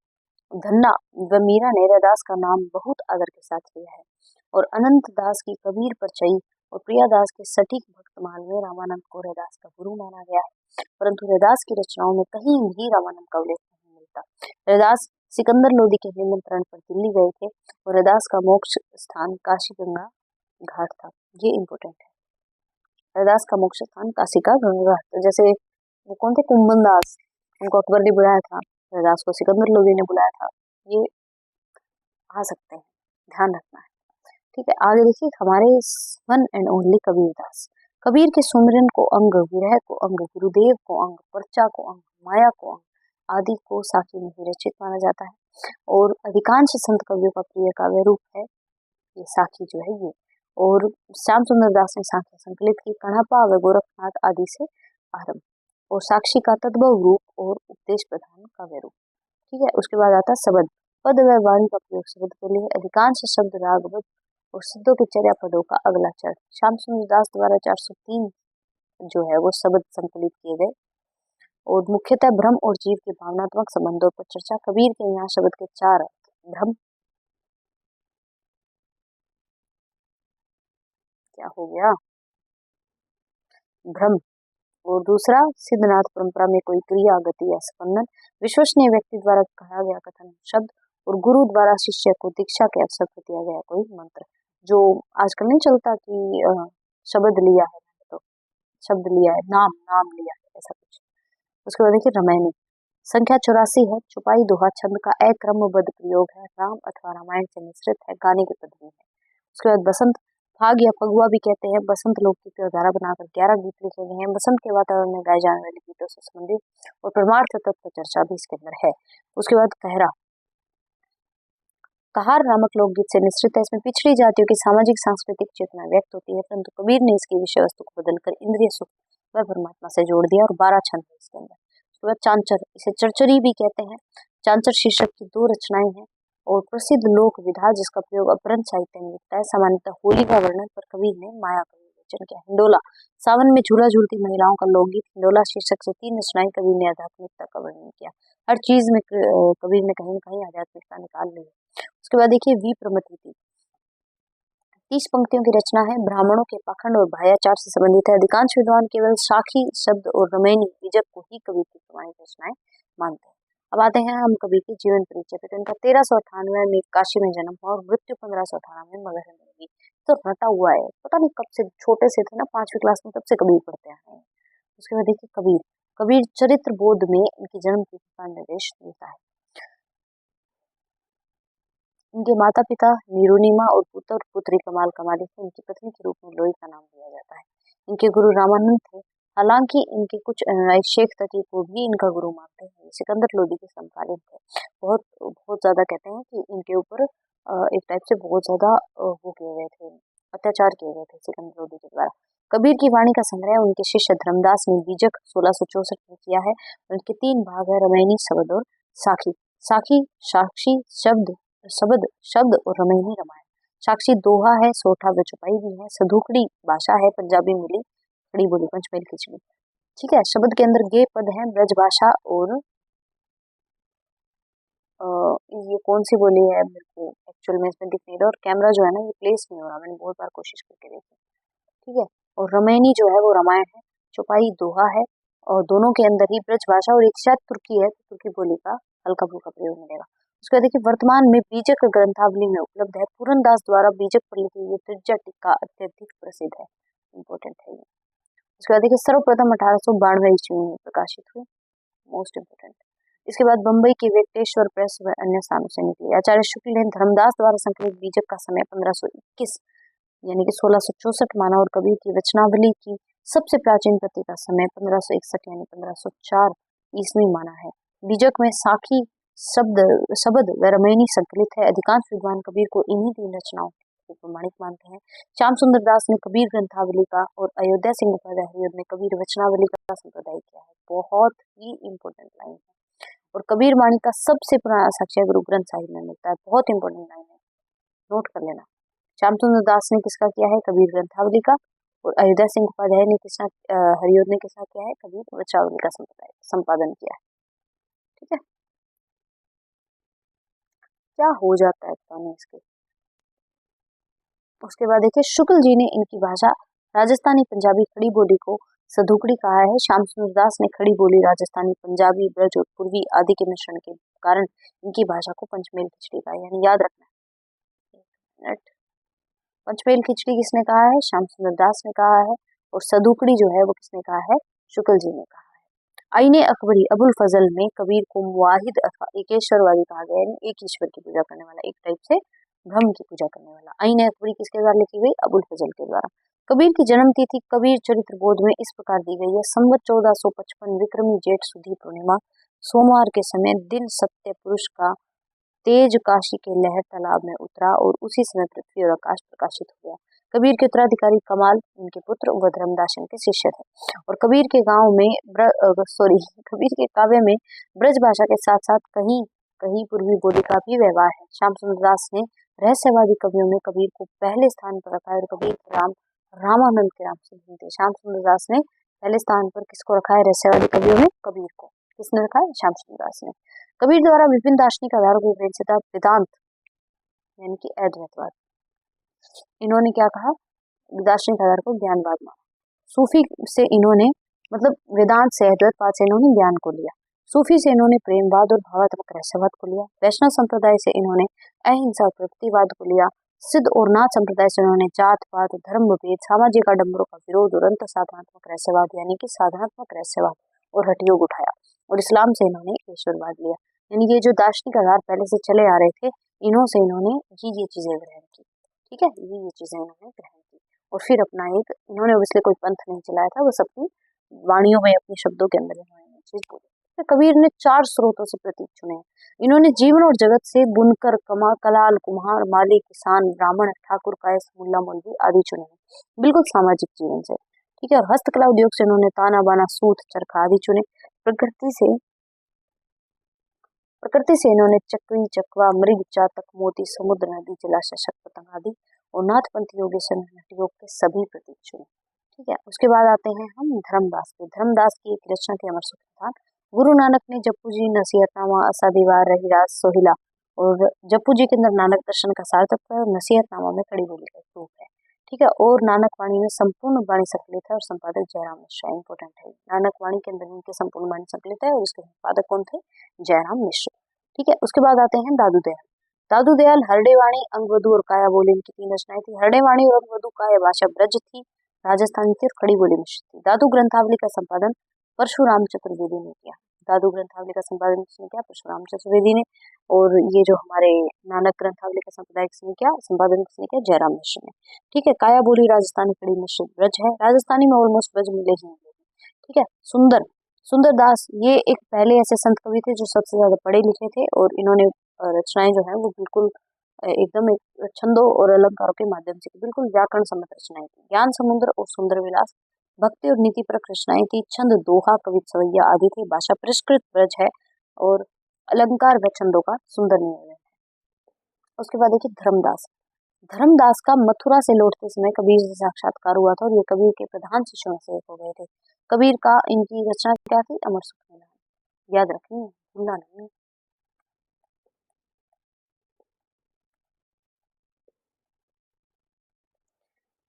धन्ना व मीरा ने रैदास का नाम बहुत आदर के साथ लिया है, और अनंत दास की कबीर परचई और प्रियादास के सटीक भक्तमाल में रामानंद को रैदास का गुरु माना गया है, परंतु रैदास की रचनाओं में कहीं भी रामानंद का उल्लेख नहीं मिलता। रैदास सिकंदर लोदी के निमंत्रण पर दिल्ली गए थे और रैदास का मोक्ष स्थान काशी गंगा घाट था, ये इम्पोर्टेंट है। रैदास का मोक्ष स्थान काशी का गंगा घाट, जैसे वो कौन थे, कुंभन दास, उनको अकबर ने बुलाया था, रैदास को सिकंदर लोदी ने बुलाया था, ये आ सकते हैं, ध्यान रखना है। ठीक है, आगे देखिए हमारे one and only Kabirdas. Kabir के सुमिरन को अंग, विरह को अंग, गुरुदेव को अंग, पर्चा को अंग, माया को अंग आदि को साखी में ही रचित माना जाता है, और अधिकांश संत कवियों का प्रिय काव्य रूप है ये साखी जो है ये। और श्याम सुंदर दास ने साखी संकलित की, कणपा व गोरखनाथ आदि से आरंभ, और साक्षी का तद्भव रूप और उपदेश प्रधान काव्य रूप। ठीक है, उसके बाद आता है शब्द। पद व वाणी का प्रयोग शब्द के लिए, अधिकांश शब्द रागबद्ध और सिद्धों के चर्या पदों का अगला चरण। श्याम सुंदर दास द्वारा 403 जो है वो शब्द संकलित किए गए, और मुख्यतः ब्रह्म और जीव के भावनात्मक संबंधों पर चर्चा। कबीर के यहाँ शब्द के 4 अर्थ, ब्रह्म, क्या हो गया, ब्रह्म, और दूसरा सिद्धनाथ परंपरा में कोई क्रिया, गति या स्पंदन, विश्वसनीय व्यक्ति द्वारा कहा गया कथन शब्द, और गुरु द्वारा शिष्य को दीक्षा के अवसर पर दिया गया कोई मंत्र। जो आजकल नहीं चलता कि शब्द लिया है तो शब्द लिया है, नाम लिया है, ऐसा कुछ। उसके बाद देखिए रामायणी संख्या 84 है। चुपाई दोहा छंद का अक्रमबद्ध प्रयोग है, राम अथवा रामायण से मिश्रित है, गाने के पद भी है। उसके बाद बसंत फाग या फगुआ भी कहते हैं बसंत लोकगीत की अवधारा बनाकर 11 गीत लिखे गए हैं। बसंत के वातावरण में गाए जाने वाले गीतों से संबंधित और परमार्थ तत्व पर चर्चा भी इसके अंदर है। उसके बाद कहरा, कहार नामक लोकगीत से निश्चित है। इसमें पिछड़ी जातियों की सामाजिक सांस्कृतिक चेतना व्यक्त होती है, परंतु कबीर ने इसकी विषय वस्तु को बदलकर इंद्रिय सुख व परमात्मा से जोड़ दिया और 12 छंद है इसके अंदर। उसके बाद चांचर, इसे चरचरी भी कहते हैं। चांचर शीर्षक की 2 रचनाएं हैं और प्रसिद्ध लोक विधा जिसका प्रयोग अपभ्रंश साहित्य में होता है। सामान्यतः होली का वर्णन पर कबीर ने माया का विवेचन किया। हिंडोला, सावन में झूला झूलती महिलाओं का लोकगीत। हिंडोला शीर्षक से 3 रचनाएं कबीर ने आध्यात्मिकता का वर्णन किया। हर चीज में कबीर ने कहीं न कहीं आध्यात्मिकता निकाल ली है। उसके बाद देखिए विप्रमति, 30 पंक्तियों की रचना है। ब्राह्मणों के पाखंड और भायाचार से संबंधित है। अधिकांश विद्वान केवल साखी शब्द और रमैनी बीजक को ही कबीर की प्रमाणिक रचनाएं मानते हैं। अब आते हैं हम कबीर की जीवन परिचय पे। तो इनका 1398 में काशी में जन्म हुआ और मृत्यु 1598 में मगहर में हुई। तो रटा हुआ है, पता नहीं कब से, छोटे से थे ना 5वीं क्लास में, तब से कबीर पढ़ते हैं। उसके बाद देखिए कबीर, कबीर चरित्र बोध में इनकी जन्म तिथि का निर्देश मिलता है। इनके माता पिता निरुनिमा और पुत्र पुत्री कमाल कमाली थे। इनकी पत्नी के रूप में लोई का नाम दिया जाता है। इनके गुरु रामानंद थे। हालांकि इनके कुछ अनुयायी शेख तकी को भी इनका गुरु मानते हैं। सिकंदर लोदी के समकालीन थे। बहुत बहुत ज्यादा कहते हैं कि इनके ऊपर एक टाइप से बहुत ज्यादा वो किए गए थे, अत्याचार किए गए थे सिकंदर लोदी के द्वारा। कबीर की वाणी का संग्रह उनके शिष्य धर्मदास ने बीजक 1664 में किया है। उनके 3 भाग है, रमैनी, शब्द और साखी। साखी साक्षी शब्द शब्द और रमैनी रामायण। साक्षी दोहा है, सोठा व चौपाई भी है। सधुकड़ी भाषा है, पंजाबी मिली खड़ी बोली, पंचमेल खिचड़ी। ठीक है, शब्द के अंदर गे पद है, ब्रज भाषा और ये कौन सी बोली है मेरे को एक्चुअल में इसमें दिख नहीं रहा, और कैमरा जो है ना ये प्लेस नहीं हो रहा, मैंने बहुत बार कोशिश करके देखी। ठीक है, और रमैनी जो है वो रामायण है, चौपाई दोहा है, और दोनों के अंदर ही ब्रज भाषा और एक शायद तुर्की है, तो तुर्की बोली का हल्का फुल्का प्रयोग मिलेगा। उसके बाद देखिए वर्तमान में बीजक ग्रंथावली में उपलब्ध है। पूरनदास द्वारा बीजक पर लिखी हुई त्रिज्या टीका अत्यधिक प्रसिद्ध है, इम्पोर्टेंट है ये। उसके बाद देखिए सर्वप्रथम 1892 ईस्वी में प्रकाशित हुई, मोस्ट इम्पोर्टेंट। इसके बाद बम्बई के वेंकटेश्वर प्रेस व अन्य स्थानों से निकली। आचार्य शुक्ल ने धर्मदास द्वारा संकलित बीजक का समय 1521 यानी कि 1664 माना और कबीर की वचनावली की सबसे प्राचीन प्रति का समय 1561 यानी 1504 ईस्वी माना है। बीजक में साखी शब्द व रमैनी संकलित है। अधिकांश विद्वान कबीर को इन्हीं 3 रचनाओं को प्रमाणिक मानते हैं। श्याम सुंदर दास ने कबीर ग्रंथावली का और अयोध्या सिंह उपाध्याय हरिऔध ने कबीर वचनावली का संप्रदाय किया है। बहुत ही इंपॉर्टेंट लाइन है। और कबीर वाणी का सबसे पुराना साक्ष्य गुरु ग्रंथ साहिब में मिलता है। बहुत इंपॉर्टेंट लाइन है, नोट कर लेना। श्याम सुंदर दास ने किसका किया है? कबीर ग्रंथावली का। और अयोध्या सिंह उपाध्याय ने किसका, हरिऔध ने किसका किया है? कबीर वचनावली का संपादन किया है। ठीक है, क्या हो जाता है पता नहीं इसके। उसके बाद देखिए शुक्ल जी ने इनकी भाषा राजस्थानी पंजाबी खड़ी बोली को सधुकड़ी कहा है। श्याम सुंदर दास ने खड़ी बोली राजस्थानी पंजाबी ब्रज और पूर्वी आदि के मिश्रण के कारण इनकी भाषा को पंचमेल खिचड़ी कहा, यानी याद रखना। पंचमेल खिचड़ी किसने कहा है? श्याम सुंदर दास ने कहा है। और सधुकड़ी जो है वो किसने कहा है? शुक्ल जी ने कहा है। आईने अकबरी अबुल फजल में कबीर को मुवाहिद अथवा एकेश्वरवादी कहा गया, यानी एक ईश्वर की पूजा करने वाला, एक टाइप से ब्रह्म की पूजा करने वाला। आईने अकबरी किसके द्वारा लिखी गई? अबुल फजल के द्वारा। कबीर की जन्म तिथि कबीर चरित्र बोध में इस प्रकार दी गई है। संवत 1455 विक्रमी जेठ सुधी पूर्णिमा सोमवार के समय दिन सत्य पुरुष का तेज काशी के लहर तालाब में उतरा और उसी समय पृथ्वी और आकाश प्रकाशित हो गया। कबीर के उत्तराधिकारी कमाल इनके पुत्र व धर्मदास इनके शिष्य थे। और कबीर के गांव में कबीर के काव्य में ब्रज भाषा के साथ साथ कहीं कहीं पूर्वी बोली का भी व्यवहार है। श्याम सुंदर दास ने रहस्यवादी कवियों में कबीर को पहले स्थान पर रखा है और कबीर के राम रामानंद के नाम से भिन्न थे। श्याम सुंदर दास ने पहले स्थान पर किसको रखा है? रहस्यवादी कवियों में कबीर को। किसने रखा है? श्याम सुंदर दास ने। कबीर द्वारा विभिन्न दार्शनिक आधारों के सिद्धांत वेदांत यानी कि अद्वैतवाद, इन्होंने क्या कहा? दार्शनिक आधार को ज्ञानवाद माना। सूफी से इन्होंने मतलब वेदांत से अद्वैतवाद से इन्होंने ज्ञान को लिया। सूफी से इन्होंने प्रेमवाद और भावात्मक रहस्यवाद को लिया। वैष्णव संप्रदाय से इन्होंने अहिंसा और प्रगतिवाद को लिया। सिद्ध और नाथ संप्रदाय से उन्होंने जात पात धर्म भेद सामाजिक आडंबरों का विरोध और अंत साधनात्मक रहस्यवाद यानी कि साधनात्मक रहस्यवाद और हठयोग उठाया। और इस्लाम से इन्होंने ईश्वरवाद लिया। यानी ये जो दार्शनिक आधार पहले से चले आ रहे थे, इन्हों से इन्होंने ये चीजें ग्रहण की। ठीक है, ये चीजें इन्होंने ग्रहण की। और फिर अपना एक, इन्होंने इसलिए कोई पंथ नहीं चलाया था, बस अपनी वाणियों में अपने शब्दों के अंदर इन्होंने ये चीज बोली। तो कबीर ने 4 स्रोतों से प्रतीक चुने। इन्होंने जीवन और जगत से बुनकर, कलाल, कुम्हार, माली, किसान, ब्राह्मण, ठाकुर, कायस्थ, मुल्ला, मौलवी आदि चुने, बिल्कुल सामाजिक जीवन से। ठीक है। और हस्तकला उद्योग से इन्होंने ताना बाना, सूत, चरखा आदि चुने। प्रकृति से प्रकृति से इन्होंने चक्री, चकवा, मृग, चातक, मोती, समुद्र, नदी, जलाशय, शक, पतंग आदि और नाथपंथी योगेश्वर योग के सभी प्रतीक चुने। ठीक है। उसके बाद आते हैं हम धर्मदास पे। धर्मदास की एक रचना थी अमर सुल्तान। गुरु नानक ने जप्पू जी, नसीहतनामा, असा दीवार, रहीराज, सोहिला और जप्पू जी के अंदर नानक दर्शन का सार्थक है, नसीहतनामा में खड़ी बोली का एक रूप है। ठीक है। और नानक वाणी में संपूर्ण वाणी संकलित है और संपादक जयराम मिश्र। इंपोर्टेंट है, नानक वाणी के अंदर इनके संपूर्ण वाणी संकलित है और इसके संपादक कौन थे? जयराम मिश्र। ठीक है। उसके बाद आते हैं दादू दयाल। दादू दयाल हरडेवाणी, अंगवधु और काया बोली इनकी 3 रचनाएं थी। हरडेवाणी और अंगवधु काया भाषा ब्रज थी, राजस्थानी थी और खड़ी बोली मिश्र थी। दादू ग्रंथावली का संपादन परशुराम चतुर्वेदी ने किया। दादू ग्रंथावली का संपादन किसने किया? परशुराम चतुर्वेदी ने। और ये जो हमारे नानक ग्रंथावली का संपादन किसने किया? संपादन किसने किया? जयराम मिश्र ने। ठीक है। काया बोली राजस्थानी, खड़ी मिश्र ब्रज है। राजस्थानी में ऑलमोस्ट ब्रज मिले ही मिलेगी। ठीक है। सुंदरदास ये एक पहले ऐसे संत कवि थे जो सबसे ज्यादा पढ़े लिखे थे और इन्होंने रचनाएं जो है वो बिल्कुल एकदम एक छंदों और अलंकारों के माध्यम से बिल्कुल व्याकरण सम्मत रचनाएं थी। ज्ञान समुद्र और सुंदर विलास भक्ति और नीति परक रचनाएं थी। छंद, दोहा, कवित, सवैया आदि थी। भाषा परिष्कृत ब्रज है और अलंकार व छंदों का सुंदर नियोजन है। उसके बाद देखिए धर्मदास। धर्मदास का मथुरा से लौटते समय कबीर से साक्षात्कार हुआ था और ये कबीर के प्रधान शिष्यों में से एक हो गए थे। कबीर का इनकी रचना क्या थी? अमर सुख निधान। याद रखनी, भूलना नहीं।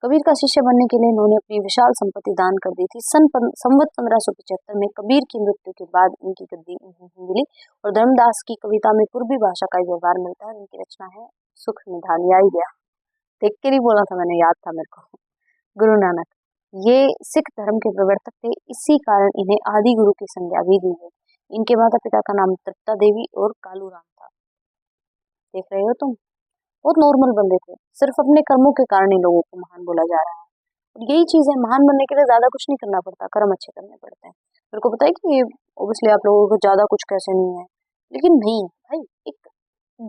कबीर का शिष्य बनने के लिए इन्होंने अपनी विशाल संपत्ति दान कर दी थी। संवत 1575 में कबीर की मृत्यु के बाद इनकी गद्दी इन्हें मिली और धर्मदास की कविता में पूर्वी भाषा का व्यवहार मिलता है। इनकी रचना है सुख निधान। या ही गया, देख के नहीं बोला था मैंने, याद था मेरे को। गुरु नानक ये सिख धर्म के प्रवर्तक थे, इसी कारण इन्हें आदि गुरु की संज्ञा भी दी गई। इनके माता पिता का नाम तृप्ता देवी और कालू राम था। देख रहे हो तुम, बहुत नॉर्मल बंदे थे, सिर्फ अपने कर्मों के कारण इन लोगों को महान बोला जा रहा है। और यही चीज है, महान बनने के लिए ज्यादा कुछ नहीं करना पड़ता, कर्म अच्छे करने पड़ते हैं। मेरे को पता है कि ऑब्वियसली आप लोगों को ज्यादा कुछ कैसे नहीं है, लेकिन नहीं भाई, एक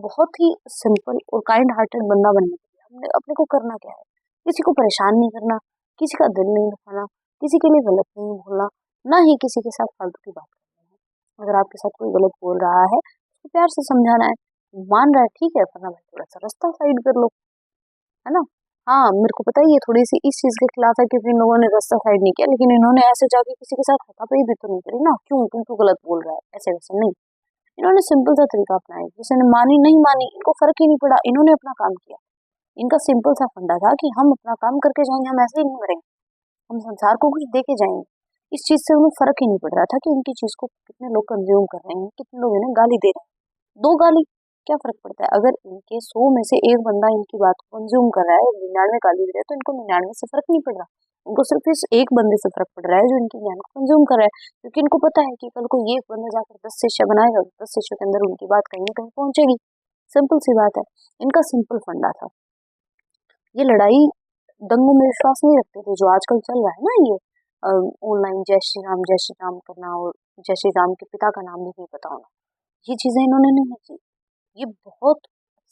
बहुत ही सिंपल और काइंड हार्टेड बंदा बनने के लिए हमने अपने को करना क्या है? किसी को परेशान नहीं करना, किसी का दिल नहीं दुखाना, किसी के लिए गलत नहीं बोलना, ना ही किसी के साथ फालतू की बात करनी है। अगर आपके साथ कोई गलत बोल रहा है तो प्यार से समझाना है, मान रहा है ठीक है, वरना भाई थोड़ा सा रास्ता साइड कर लो, है ना। हाँ, मेरे को पता है ये थोड़ी सी इस चीज के खिलाफ है क्योंकि इन लोगों ने रास्ता साइड नहीं किया, लेकिन इन्होंने ऐसे जाके किसी के साथ हाथापाई भी तो नहीं करी ना, क्यों तुम क्यों गलत बोल रहा है, ऐसे वैसे नहीं। इन्होंने सिंपल सा तरीका अपनाया, किसी ने मानी नहीं मानी इनको फर्क ही नहीं पड़ा, इन्होंने अपना काम किया। इनका सिंपल सा फंडा था कि हम अपना काम करके जाएंगे, हम ऐसे ही नहीं मरेंगे, हम संसार को कुछ दे के जाएंगे। इस चीज से उन्हें फर्क ही नहीं पड़ रहा था कि इनकी चीज को कितने लोग कंज्यूम कर रहे हैं, कितने लोग इन्हें गाली दे रहे हैं। 2 गाली क्या फर्क पड़ता है? अगर इनके 100 में से एक बंदा इनकी बात को कंज्यूम कर रहा है और 99 गाली दे रहा है तो इनको 99 से फर्क नहीं पड़ रहा, उनको सिर्फ इस एक बंदे से फर्क पड़ रहा है जो इनके ज्ञान को कंज्यूम कर रहा है। क्योंकि इनको पता है कि कल को ये एक बंदा जाकर 10 शिष्य बनाएगा, 10 शिष्यों के अंदर उनकी बात कहीं ना कहीं पहुंचेगी। सिंपल सी बात है, इनका सिंपल फंडा था। ये लड़ाई दंगों में विश्वास नहीं रखते थे जो आजकल चल रहा है ना, ये ऑनलाइन जय श्री राम करना और जय श्री राम के पिता का नाम भी नहीं पता होना, ये चीजें इन्होंने नहीं की। ये बहुत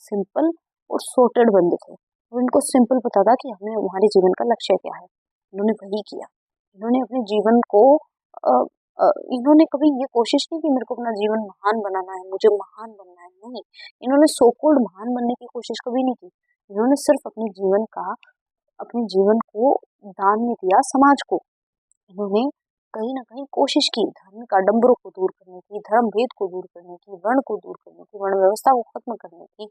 सिंपल और सॉर्टेड बंदे थे और इनको सिंपल पता था कि हमें हमारे जीवन का लक्ष्य क्या है, इन्होंने वही किया। इन्होंने अपने जीवन को अ, इन्होंने कभी ये कोशिश नहीं की मेरे को अपना जीवन महान बनाना है, मुझे महान बनना है, नहीं। इन्होंने सो कॉल्ड महान बनने की कोशिश कभी नहीं की। इन्होंने सिर्फ अपने जीवन को दान में दिया समाज को। इन्होंने कहीं ना कहीं कोशिश की धार्मिक आडंबरों को दूर करने की, धर्म भेद को दूर करने की, वर्ण को दूर करने की, वर्ण व्यवस्था को खत्म करने की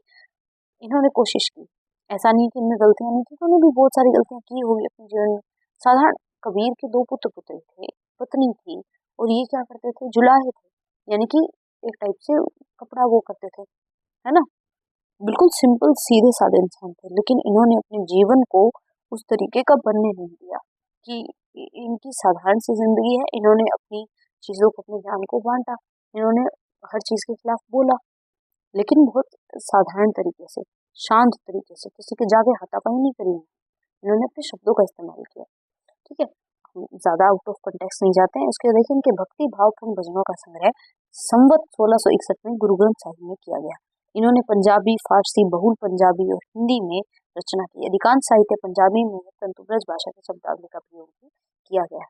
इन्होंने कोशिश की। ऐसा नहीं कि इनमें गलतियां नहीं थी, उन्होंने भी बहुत सारी गलतियां की होगी अपने जीवन में। साधारण कबीर के 2 पुत्र थे, पत्नी थी और ये क्या करते थे? जुलाहे थे, यानी कि एक टाइप से कपड़ा वो करते थे, है ना। बिल्कुल सिंपल सीधे साधे इंसान थे, लेकिन इन्होंने अपने जीवन को उस तरीके का बनने नहीं दिया कि इनकी साधारण सी जिंदगी है। इन्होंने अपनी चीजों को, अपने ज्ञान को बांटा, इन्होंने हर चीज के खिलाफ बोला, लेकिन बहुत साधारण तरीके से, शांत तरीके से, किसी के जाके हाथापाई नहीं करी। इन्होंने अपने शब्दों का इस्तेमाल किया। ठीक है, हम ज्यादा आउट ऑफ कंटेक्स्ट नहीं जाते हैं। उसके देखिए इनके भक्ति भावपूर्ण भजनों का संग्रह संवत 1661 में गुरु ग्रंथ साहिब में किया गया। इन्होंने पंजाबी, फारसी, बहुल पंजाबी और हिंदी में रचना की। अधिकांश साहित्य पंजाबी में है, परंतु ब्रज भाषा के शब्दावली का प्रयोग भी किया गया।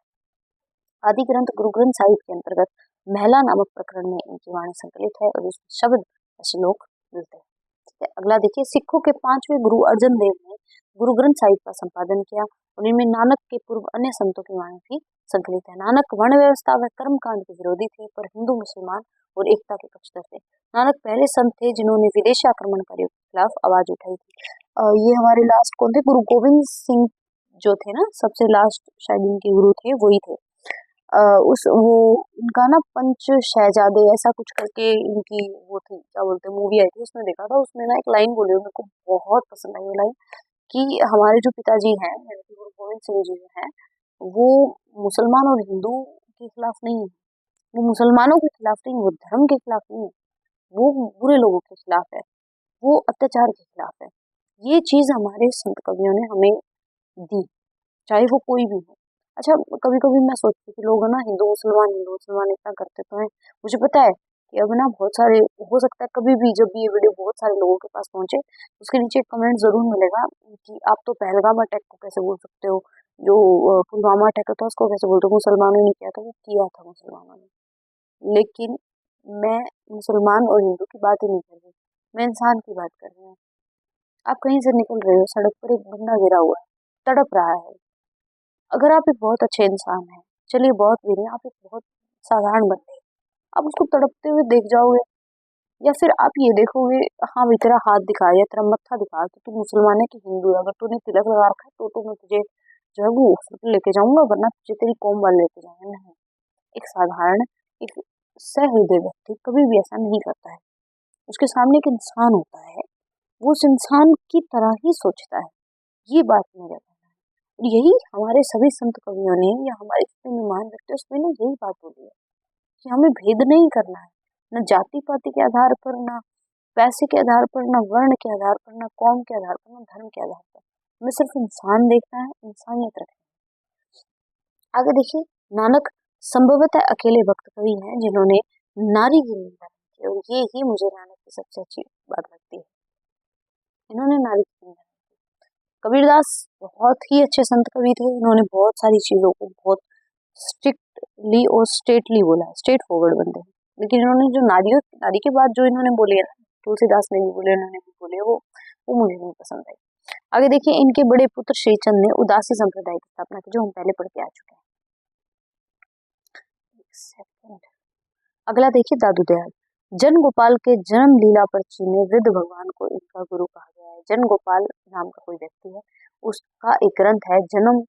आदि ग्रंथ गुरु ग्रंथ साहिब के अंतर्गत महिला नामक प्रकरण में इनकी वाणी संकलित है और उसमें शब्द श्लोक मिलते हैं। ठीक है, अगला देखिए, सिखों के 5वें गुरु अर्जन देव ने गुरु ग्रंथ साहिब का संपादन किया और इनमें नानक के पूर्व अन्य संतों की वाणी भी संकलित है। नानक वर्ण व्यवस्था व कर्म कांड के विरोधी थे, पर हिंदू मुसलमान और एकता के पक्षधर थे। नानक पहले संत थे जिन्होंने विदेशी आक्रमणकारियों के खिलाफ आवाज उठाई थी। ये हमारे लास्ट कौन थे? गुरु गोविंद सिंह जो थे ना, सबसे लास्ट शायद इनके गुरु थे, वही थे। उस वो इनका ना पंच शहजादे ऐसा कुछ करके इनकी वो थी, क्या बोलते हैं, मूवी आई थी, उसमें देखा था। उसमें ना एक लाइन बोली मेरे को बहुत पसंद आई वो लाइन, कि हमारे जो पिताजी हैं यानी कि गुरु गोविंद सिंह जी जो हैं, वो मुसलमान और हिंदू के खिलाफ नहीं है, वो मुसलमानों के खिलाफ नहीं, वो धर्म के खिलाफ नहीं है, वो बुरे लोगों के खिलाफ है, वो अत्याचार के खिलाफ है। ये चीज हमारे संत कवियों ने हमें दी, चाहे वो कोई भी हो। अच्छा, कभी कभी मैं सोचती हूँ कि लोग है ना हिंदू मुसलमान इतना करते तो हैं। मुझे पता है कि अब ना बहुत सारे, हो सकता है कभी भी जब भी ये वीडियो बहुत सारे लोगों के पास पहुंचे, उसके नीचे एक कमेंट जरूर मिलेगा कि आप तो पहलगाम अटैक को कैसे बोल सकते हो, जो पुलवामा अटैक था उसको कैसे बोलते हो, मुसलमानों ने किया था, वो किया था मुसलमानों ने। लेकिन मैं मुसलमान और हिंदू की बात ही नहीं कर रही, मैं इंसान की बात कर रही हूँ। आप कहीं से निकल रहे हो, सड़क पर एक बंदा गिरा हुआ है, तड़प रहा है, अगर आप एक बहुत अच्छे इंसान हैं, चलिए बहुत भी नहीं, आप एक बहुत साधारण बंदे हैं, आप उसको तड़पते हुए देख जाओगे, या फिर आप ये देखोगे, हाँ भाई तेरा हाथ दिखा या तेरा मत्था दिखा तो तू मुसलमान है कि हिंदू है, अगर तूने तिलक लगा रखा है तो मैं तुझे जो है वो हॉस्पिटल लेके जाऊंगा, वरना तुझे तेरी कौम वाले लेके जाएंगे। नहीं, एक साधारण, एक सहृदय व्यक्ति कभी भी ऐसा नहीं करता है। उसके सामने एक इंसान होता है, वो उस इंसान की तरह ही सोचता है। ये बात मेरा कहना है, और यही हमारे सभी संत कवियों ने या हमारे जितने भी महान व्यक्ति उसमें ने यही बात बोली है कि हमें भेद नहीं करना है, न जाति पाति के आधार पर, न पैसे के आधार पर, न वर्ण के आधार पर, न कौम के आधार पर, न धर्म के आधार पर, हमें सिर्फ इंसान देखना है, इंसानियत रखना है। आगे देखिए, नानक संभवतः अकेले भक्त कवि हैं जिन्होंने नारी की निंदा नहीं की, और ये ही मुझे नानक की सबसे अच्छी बात लगती है, इन्होंने नारी की निंदा। कबीरदास बहुत ही अच्छे संत कवि थे, इन्होंने बहुत सारी चीजों को बहुत स्ट्रिक्टली और स्टेटली बोला है, स्ट्रेट फॉरवर्ड बंदे हैं। लेकिन इन्होंने जो नारी के बाद जो इन्होंने बोले है, तुलसीदास ने भी बोले, इन्होंने भी बोले, वो मुझे नहीं पसंद आई। आगे देखिए, इनके बड़े पुत्र श्रीचंद ने उदासी संप्रदाय की स्थापना की, जो हम पहले पढ़ के आ चुके हैं। अगला देखिए, दादू दयाल। जन गोपाल के जन्म लीला पर्ची में वृद्ध भगवान को इनका गुरु कहा गया है। जन गोपाल नाम का कोई व्यक्ति है, उसका एक ग्रंथ है जन्म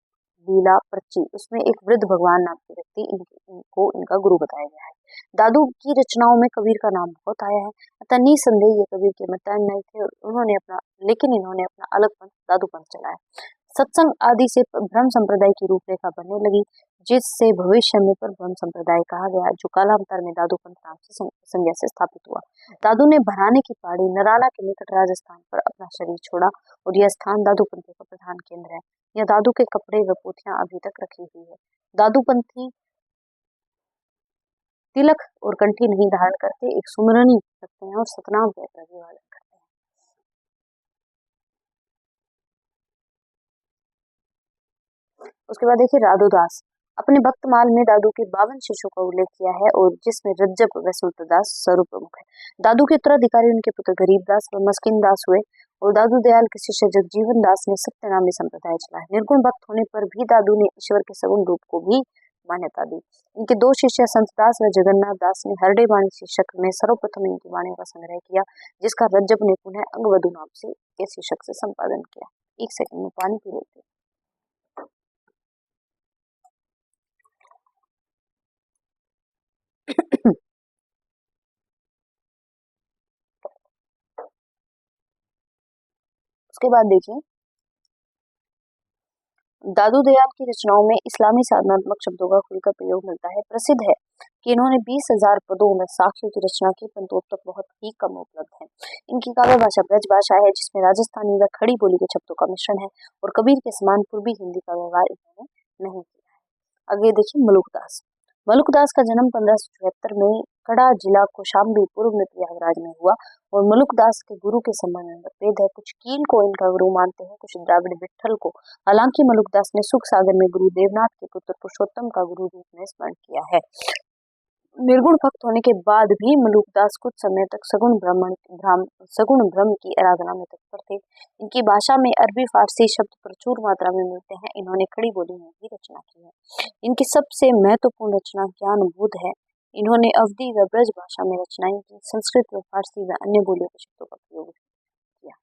लीला पर्ची, उसमें एक वृद्ध भगवान नाम के व्यक्ति इनको इनका गुरु बताया गया है। दादू की रचनाओं में कबीर का नाम बहुत आया है, अतः निसंदेह ये कबीर के मतानुयायी नहीं थे, लेकिन इन्होंने अपना अलग पंथ दादू पंथ चलाया। सत्संग आदि से ब्रह्म संप्रदाय की रूपरेखा बनने लगी, जिससे भविष्य में पर ब्रह्म संप्रदाय कहा गया, जो कालांतर में दादू पंथ नाम से संज्ञा से स्थापित हुआ। दादू ने भराने की पहाड़ी नराला के निकट राजस्थान पर अपना शरीर छोड़ा, और यह स्थान दादू पंथी का प्रधान केंद्र है। यह दादू के कपड़े व पोथियां अभी तक रखी हुई है। दादू पंथी तिलक और कंठी नहीं धारण करते, एक सुमरनी रखते हैं और सतनाम कहकर अभिवादन करते हैं। उसके बाद देखिए, राधुदास अपने भक्तमाल में दादू के 52 शिष्यों का उल्लेख किया है, और जिसमें रज्जब व सूत्रदास स्वरूप प्रमुख है। दादू के उत्तराधिकारी उनके पुत्र गरीबदास व मस्किन दास हुए, और दादू दयाल के शिष्य जगजीवन दास ने सत्यनामी संप्रदाय चलाया। निर्गुण भक्त होने पर भी दादू ने ईश्वर के सगुण रूप को भी मान्यता दी। इनके दो शिष्य संतदास व जगन्नाथ दास ने हरडे वाणी शीर्षक में सर्वप्रथम इनकी वाणियों का संग्रह किया, जिसका रज्जब ने पुनः अंगवधु नाम से के शीर्षक से संपादन किया। एक सेकंड में पानी पी लेते हैं। उसके बाद देखिए, दादू दयाल की रचनाओं में इस्लामी साधनात्मक शब्दों का खुलकर प्रयोग मिलता है। प्रसिद्ध है कि इन्होंने 20,000 पदों में साखियों की रचना की, परंतु अब तक बहुत ही कम उपलब्ध है। इनकी काव्य भाषा ब्रज भाषा है, जिसमें राजस्थानी व खड़ी बोली के शब्दों का मिश्रण है, और कबीर के समान पूर्वी हिंदी का व्यवहार इन्होंने नहीं किया है। आगे देखिए मलुकदास। मलुकदास का जन्म 1574 में कड़ा जिला कौशाम्बी पूर्व में प्रयागराज में हुआ, और मलुकदास के गुरु के संबंध में मतभेद है। कुछ कील को इनका गुरु मानते हैं, कुछ द्राविड़ विट्ठल को। हालांकि मलुकदास ने सुख सागर में गुरु देवनाथ के पुत्र पुरुषोत्तम का गुरु रूप में स्मरण किया है। निर्गुण भक्त होने के बाद भी मलुकदास कुछ समय तक सगुण ब्रह्म की आराधना में तत्पर थे। इनकी भाषा में अरबी फारसी शब्द प्रचुर मात्रा में मिलते हैं। इन्होंने खड़ी बोली में भी रचना की है। इनकी सबसे महत्वपूर्ण रचना ज्ञान बोध है। इन्होंने अवधी व ब्रज भाषा में रचनाएं की, संस्कृत व फारसी व अन्य बोलियों के शब्दों का प्रयोग किया।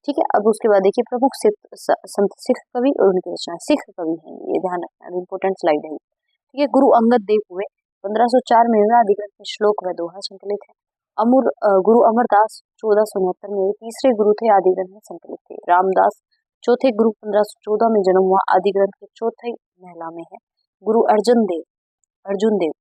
ठीक है, अब उसके बाद देखिए प्रमुख संत सिख कवि और उनकी रचना। सिख कवि है, ये ध्यान रखना, इंपोर्टेंट स्लाइड है। ठीक है, गुरु अंगद देव हुए। 1504 में अधिग्रंथ में श्लोक व दोहा संकलित है। गुरु अमरदास 1469 में तीसरे गुरु थे, आदिग्रंथ में संकलित थे। रामदास चौथे गुरु 1514 में जन्म हुआ, आदिग्रंथ के चौथे महिला में है। गुरु अर्जुन देव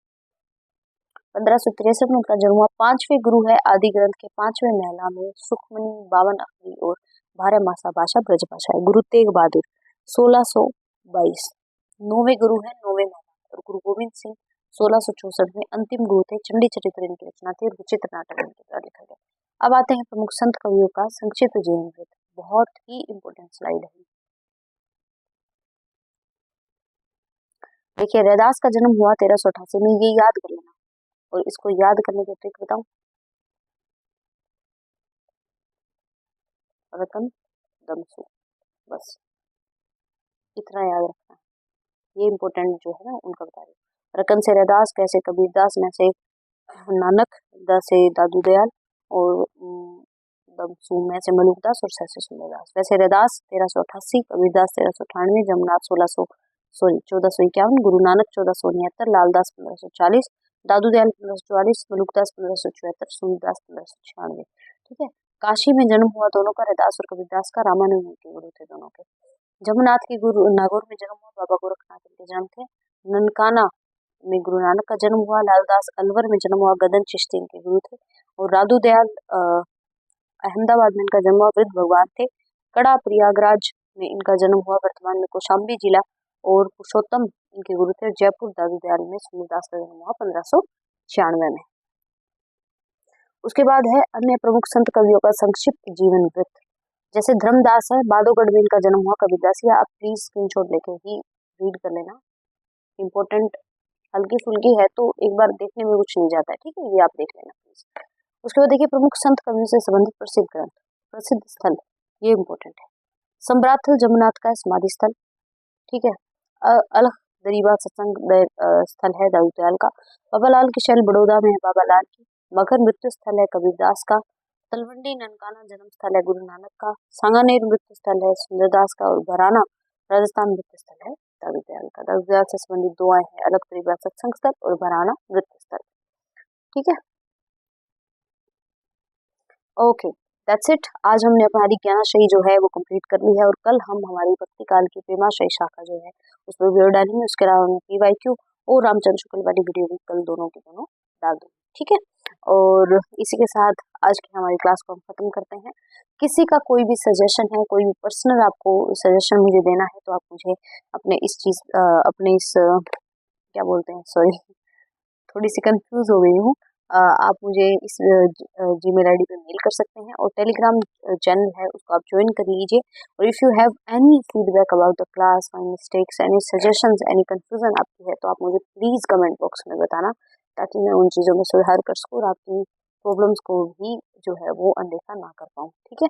1563 में उनका जन्म हुआ, पांचवें गुरु है, आदिग्रंथ के पांचवें महिला में। सुखमनी 52 अखरी और 12 मासा भाषा ब्रज भाषा है। गुरु तेग बहादुर 1622 नौवे गुरु है, नौवे महिला। और गुरु गोविंद सिंह 1664 में अंतिम गुरु थे। चंडी चरित्र इनकी रचना थी, और विचित्र नाटक इनके द्वारा लिखा गया। अब आते हैं प्रमुख संत कवियों का संक्षिप्त जीवन वृत्त। बहुत ही इंपोर्टेंट स्लाइड है। देखिए रैदास का जन्म हुआ 1388 में, ये याद कर लेना, और इसको याद करने की ट्रिक बताऊं। रतन दमसू, बस इतना याद रखना। ये इंपोर्टेंट जो है ना उनका बता रही हूँ। रतन से रैदास, कैसे कबीरदास, न से नानक, द से दादू दयाल, और दमसू में से मलुकदास, और से सुंदरदास। वैसे रैदास 1388, कबीरदास 1398, जमनाथ 1451, गुरु नानक 1469, लालदास 1540, दादू दयाल 1544, मलुकदास 1574, सुंदरदास 1596। ठीक है, काशी में जन्म हुआ दोनों का, रैदास और कबीरदास का। रामानुज के गुरु थे दोनों के। जमुनाथ के गुरु नागौर में जन्म हुआ, बाबा गोरखनाथ के जन्म थे। ननकाना में गुरु नानक का जन्म हुआ। लालदास अलवर में जन्म हुआ, गदन चिश्ती इनके गुरु थे। और राधू दयाल अहमदाबाद में इनका जन्म हुआ, वृद्ध भगवान थे। कड़ा प्रयागराज में इनका जन्म हुआ, वर्तमान में कौशाम्बी जिला। और पुरुषोत्तम इनके गुरु थे। जयपुर दादू दयाल में सुंदरदास का जन्म हुआ 1596 में। उसके बाद है अन्य प्रमुख संत कवियों का संक्षिप्त जीवन वृत्त। जैसे धर्मदास है, बादोगढ़ में इनका जन्म हुआ, कबीरदास। या आप प्लीज स्क्रीनशॉट लेके ही रीड कर लेना, इंपॉर्टेंट हल्की फुल्की है तो एक बार देखने में कुछ नहीं जाता है। ठीक है, ये आप देख लेना प्लीज। उसके बाद देखिए प्रमुख संत कवियों से संबंधित प्रसिद्ध ग्रंथ, प्रसिद्ध स्थल, ये इंपॉर्टेंट है। सम्राथल जमुनाथ का समाधि स्थल। ठीक है, अलख दरीबा सत्संग स्थल है दाऊद दयाल का। बाबालाल की शैल बड़ौदा में है बाबालाल की। मगर मृत्यु स्थल है कबीरदास का। तलवंडी ननकाना जन्म स्थल है गुरु नानक का। सांगानेर मृत्यु स्थल है सुंदरदास का। और भराना राजस्थान मृत्यु स्थल है दाऊद दयाल का। दाऊद दयाल से संबंधित दो आए हैं, अलग दरीबा सत्संग स्थल और भराना मृत्यु स्थल। ठीक है, ओके, दैट्स इट। आज हमने हमारी ज्ञानाशयी जो है वो कंप्लीट कर ली है, और कल हम हमारी भक्ति काल की प्रेमाशयी शाखा जो है उस पर वीडियो डालेंगे। उसके अलावा मैं PYQ और रामचंद्र शुक्ल वाली वीडियो भी कल दोनों की दोनों डाल दूंगी। ठीक है, और इसी के साथ आज की हमारी क्लास को हम खत्म करते हैं। किसी का कोई भी सजेशन है, कोई भी पर्सनल आपको सजेशन मुझे देना है, तो आप मुझे अपने इस क्या बोलते हैं, सॉरी थोड़ी सी कंफ्यूज हो गई हूँ। आप मुझे इस जीमेल आईडी पे मेल कर सकते हैं, और टेलीग्राम चैनल है उसको आप ज्वाइन कर लीजिए। और if you have any feedback about the class, my mistakes, any suggestions, any confusion आपकी है, तो आप मुझे प्लीज़ कमेंट बॉक्स में बताना, ताकि मैं उन चीज़ों में सुधार कर सकूँ और आपकी प्रॉब्लम्स को भी जो है वो अनदेखा ना कर पाऊँ। ठीक है,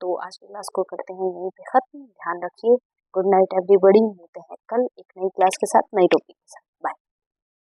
तो आज की क्लास को करते हैं यहीं पे ख़त्म। ध्यान रखिए। Good night everybody. मिलते हैं कल एक नई क्लास के साथ, नई टॉपिक के साथ।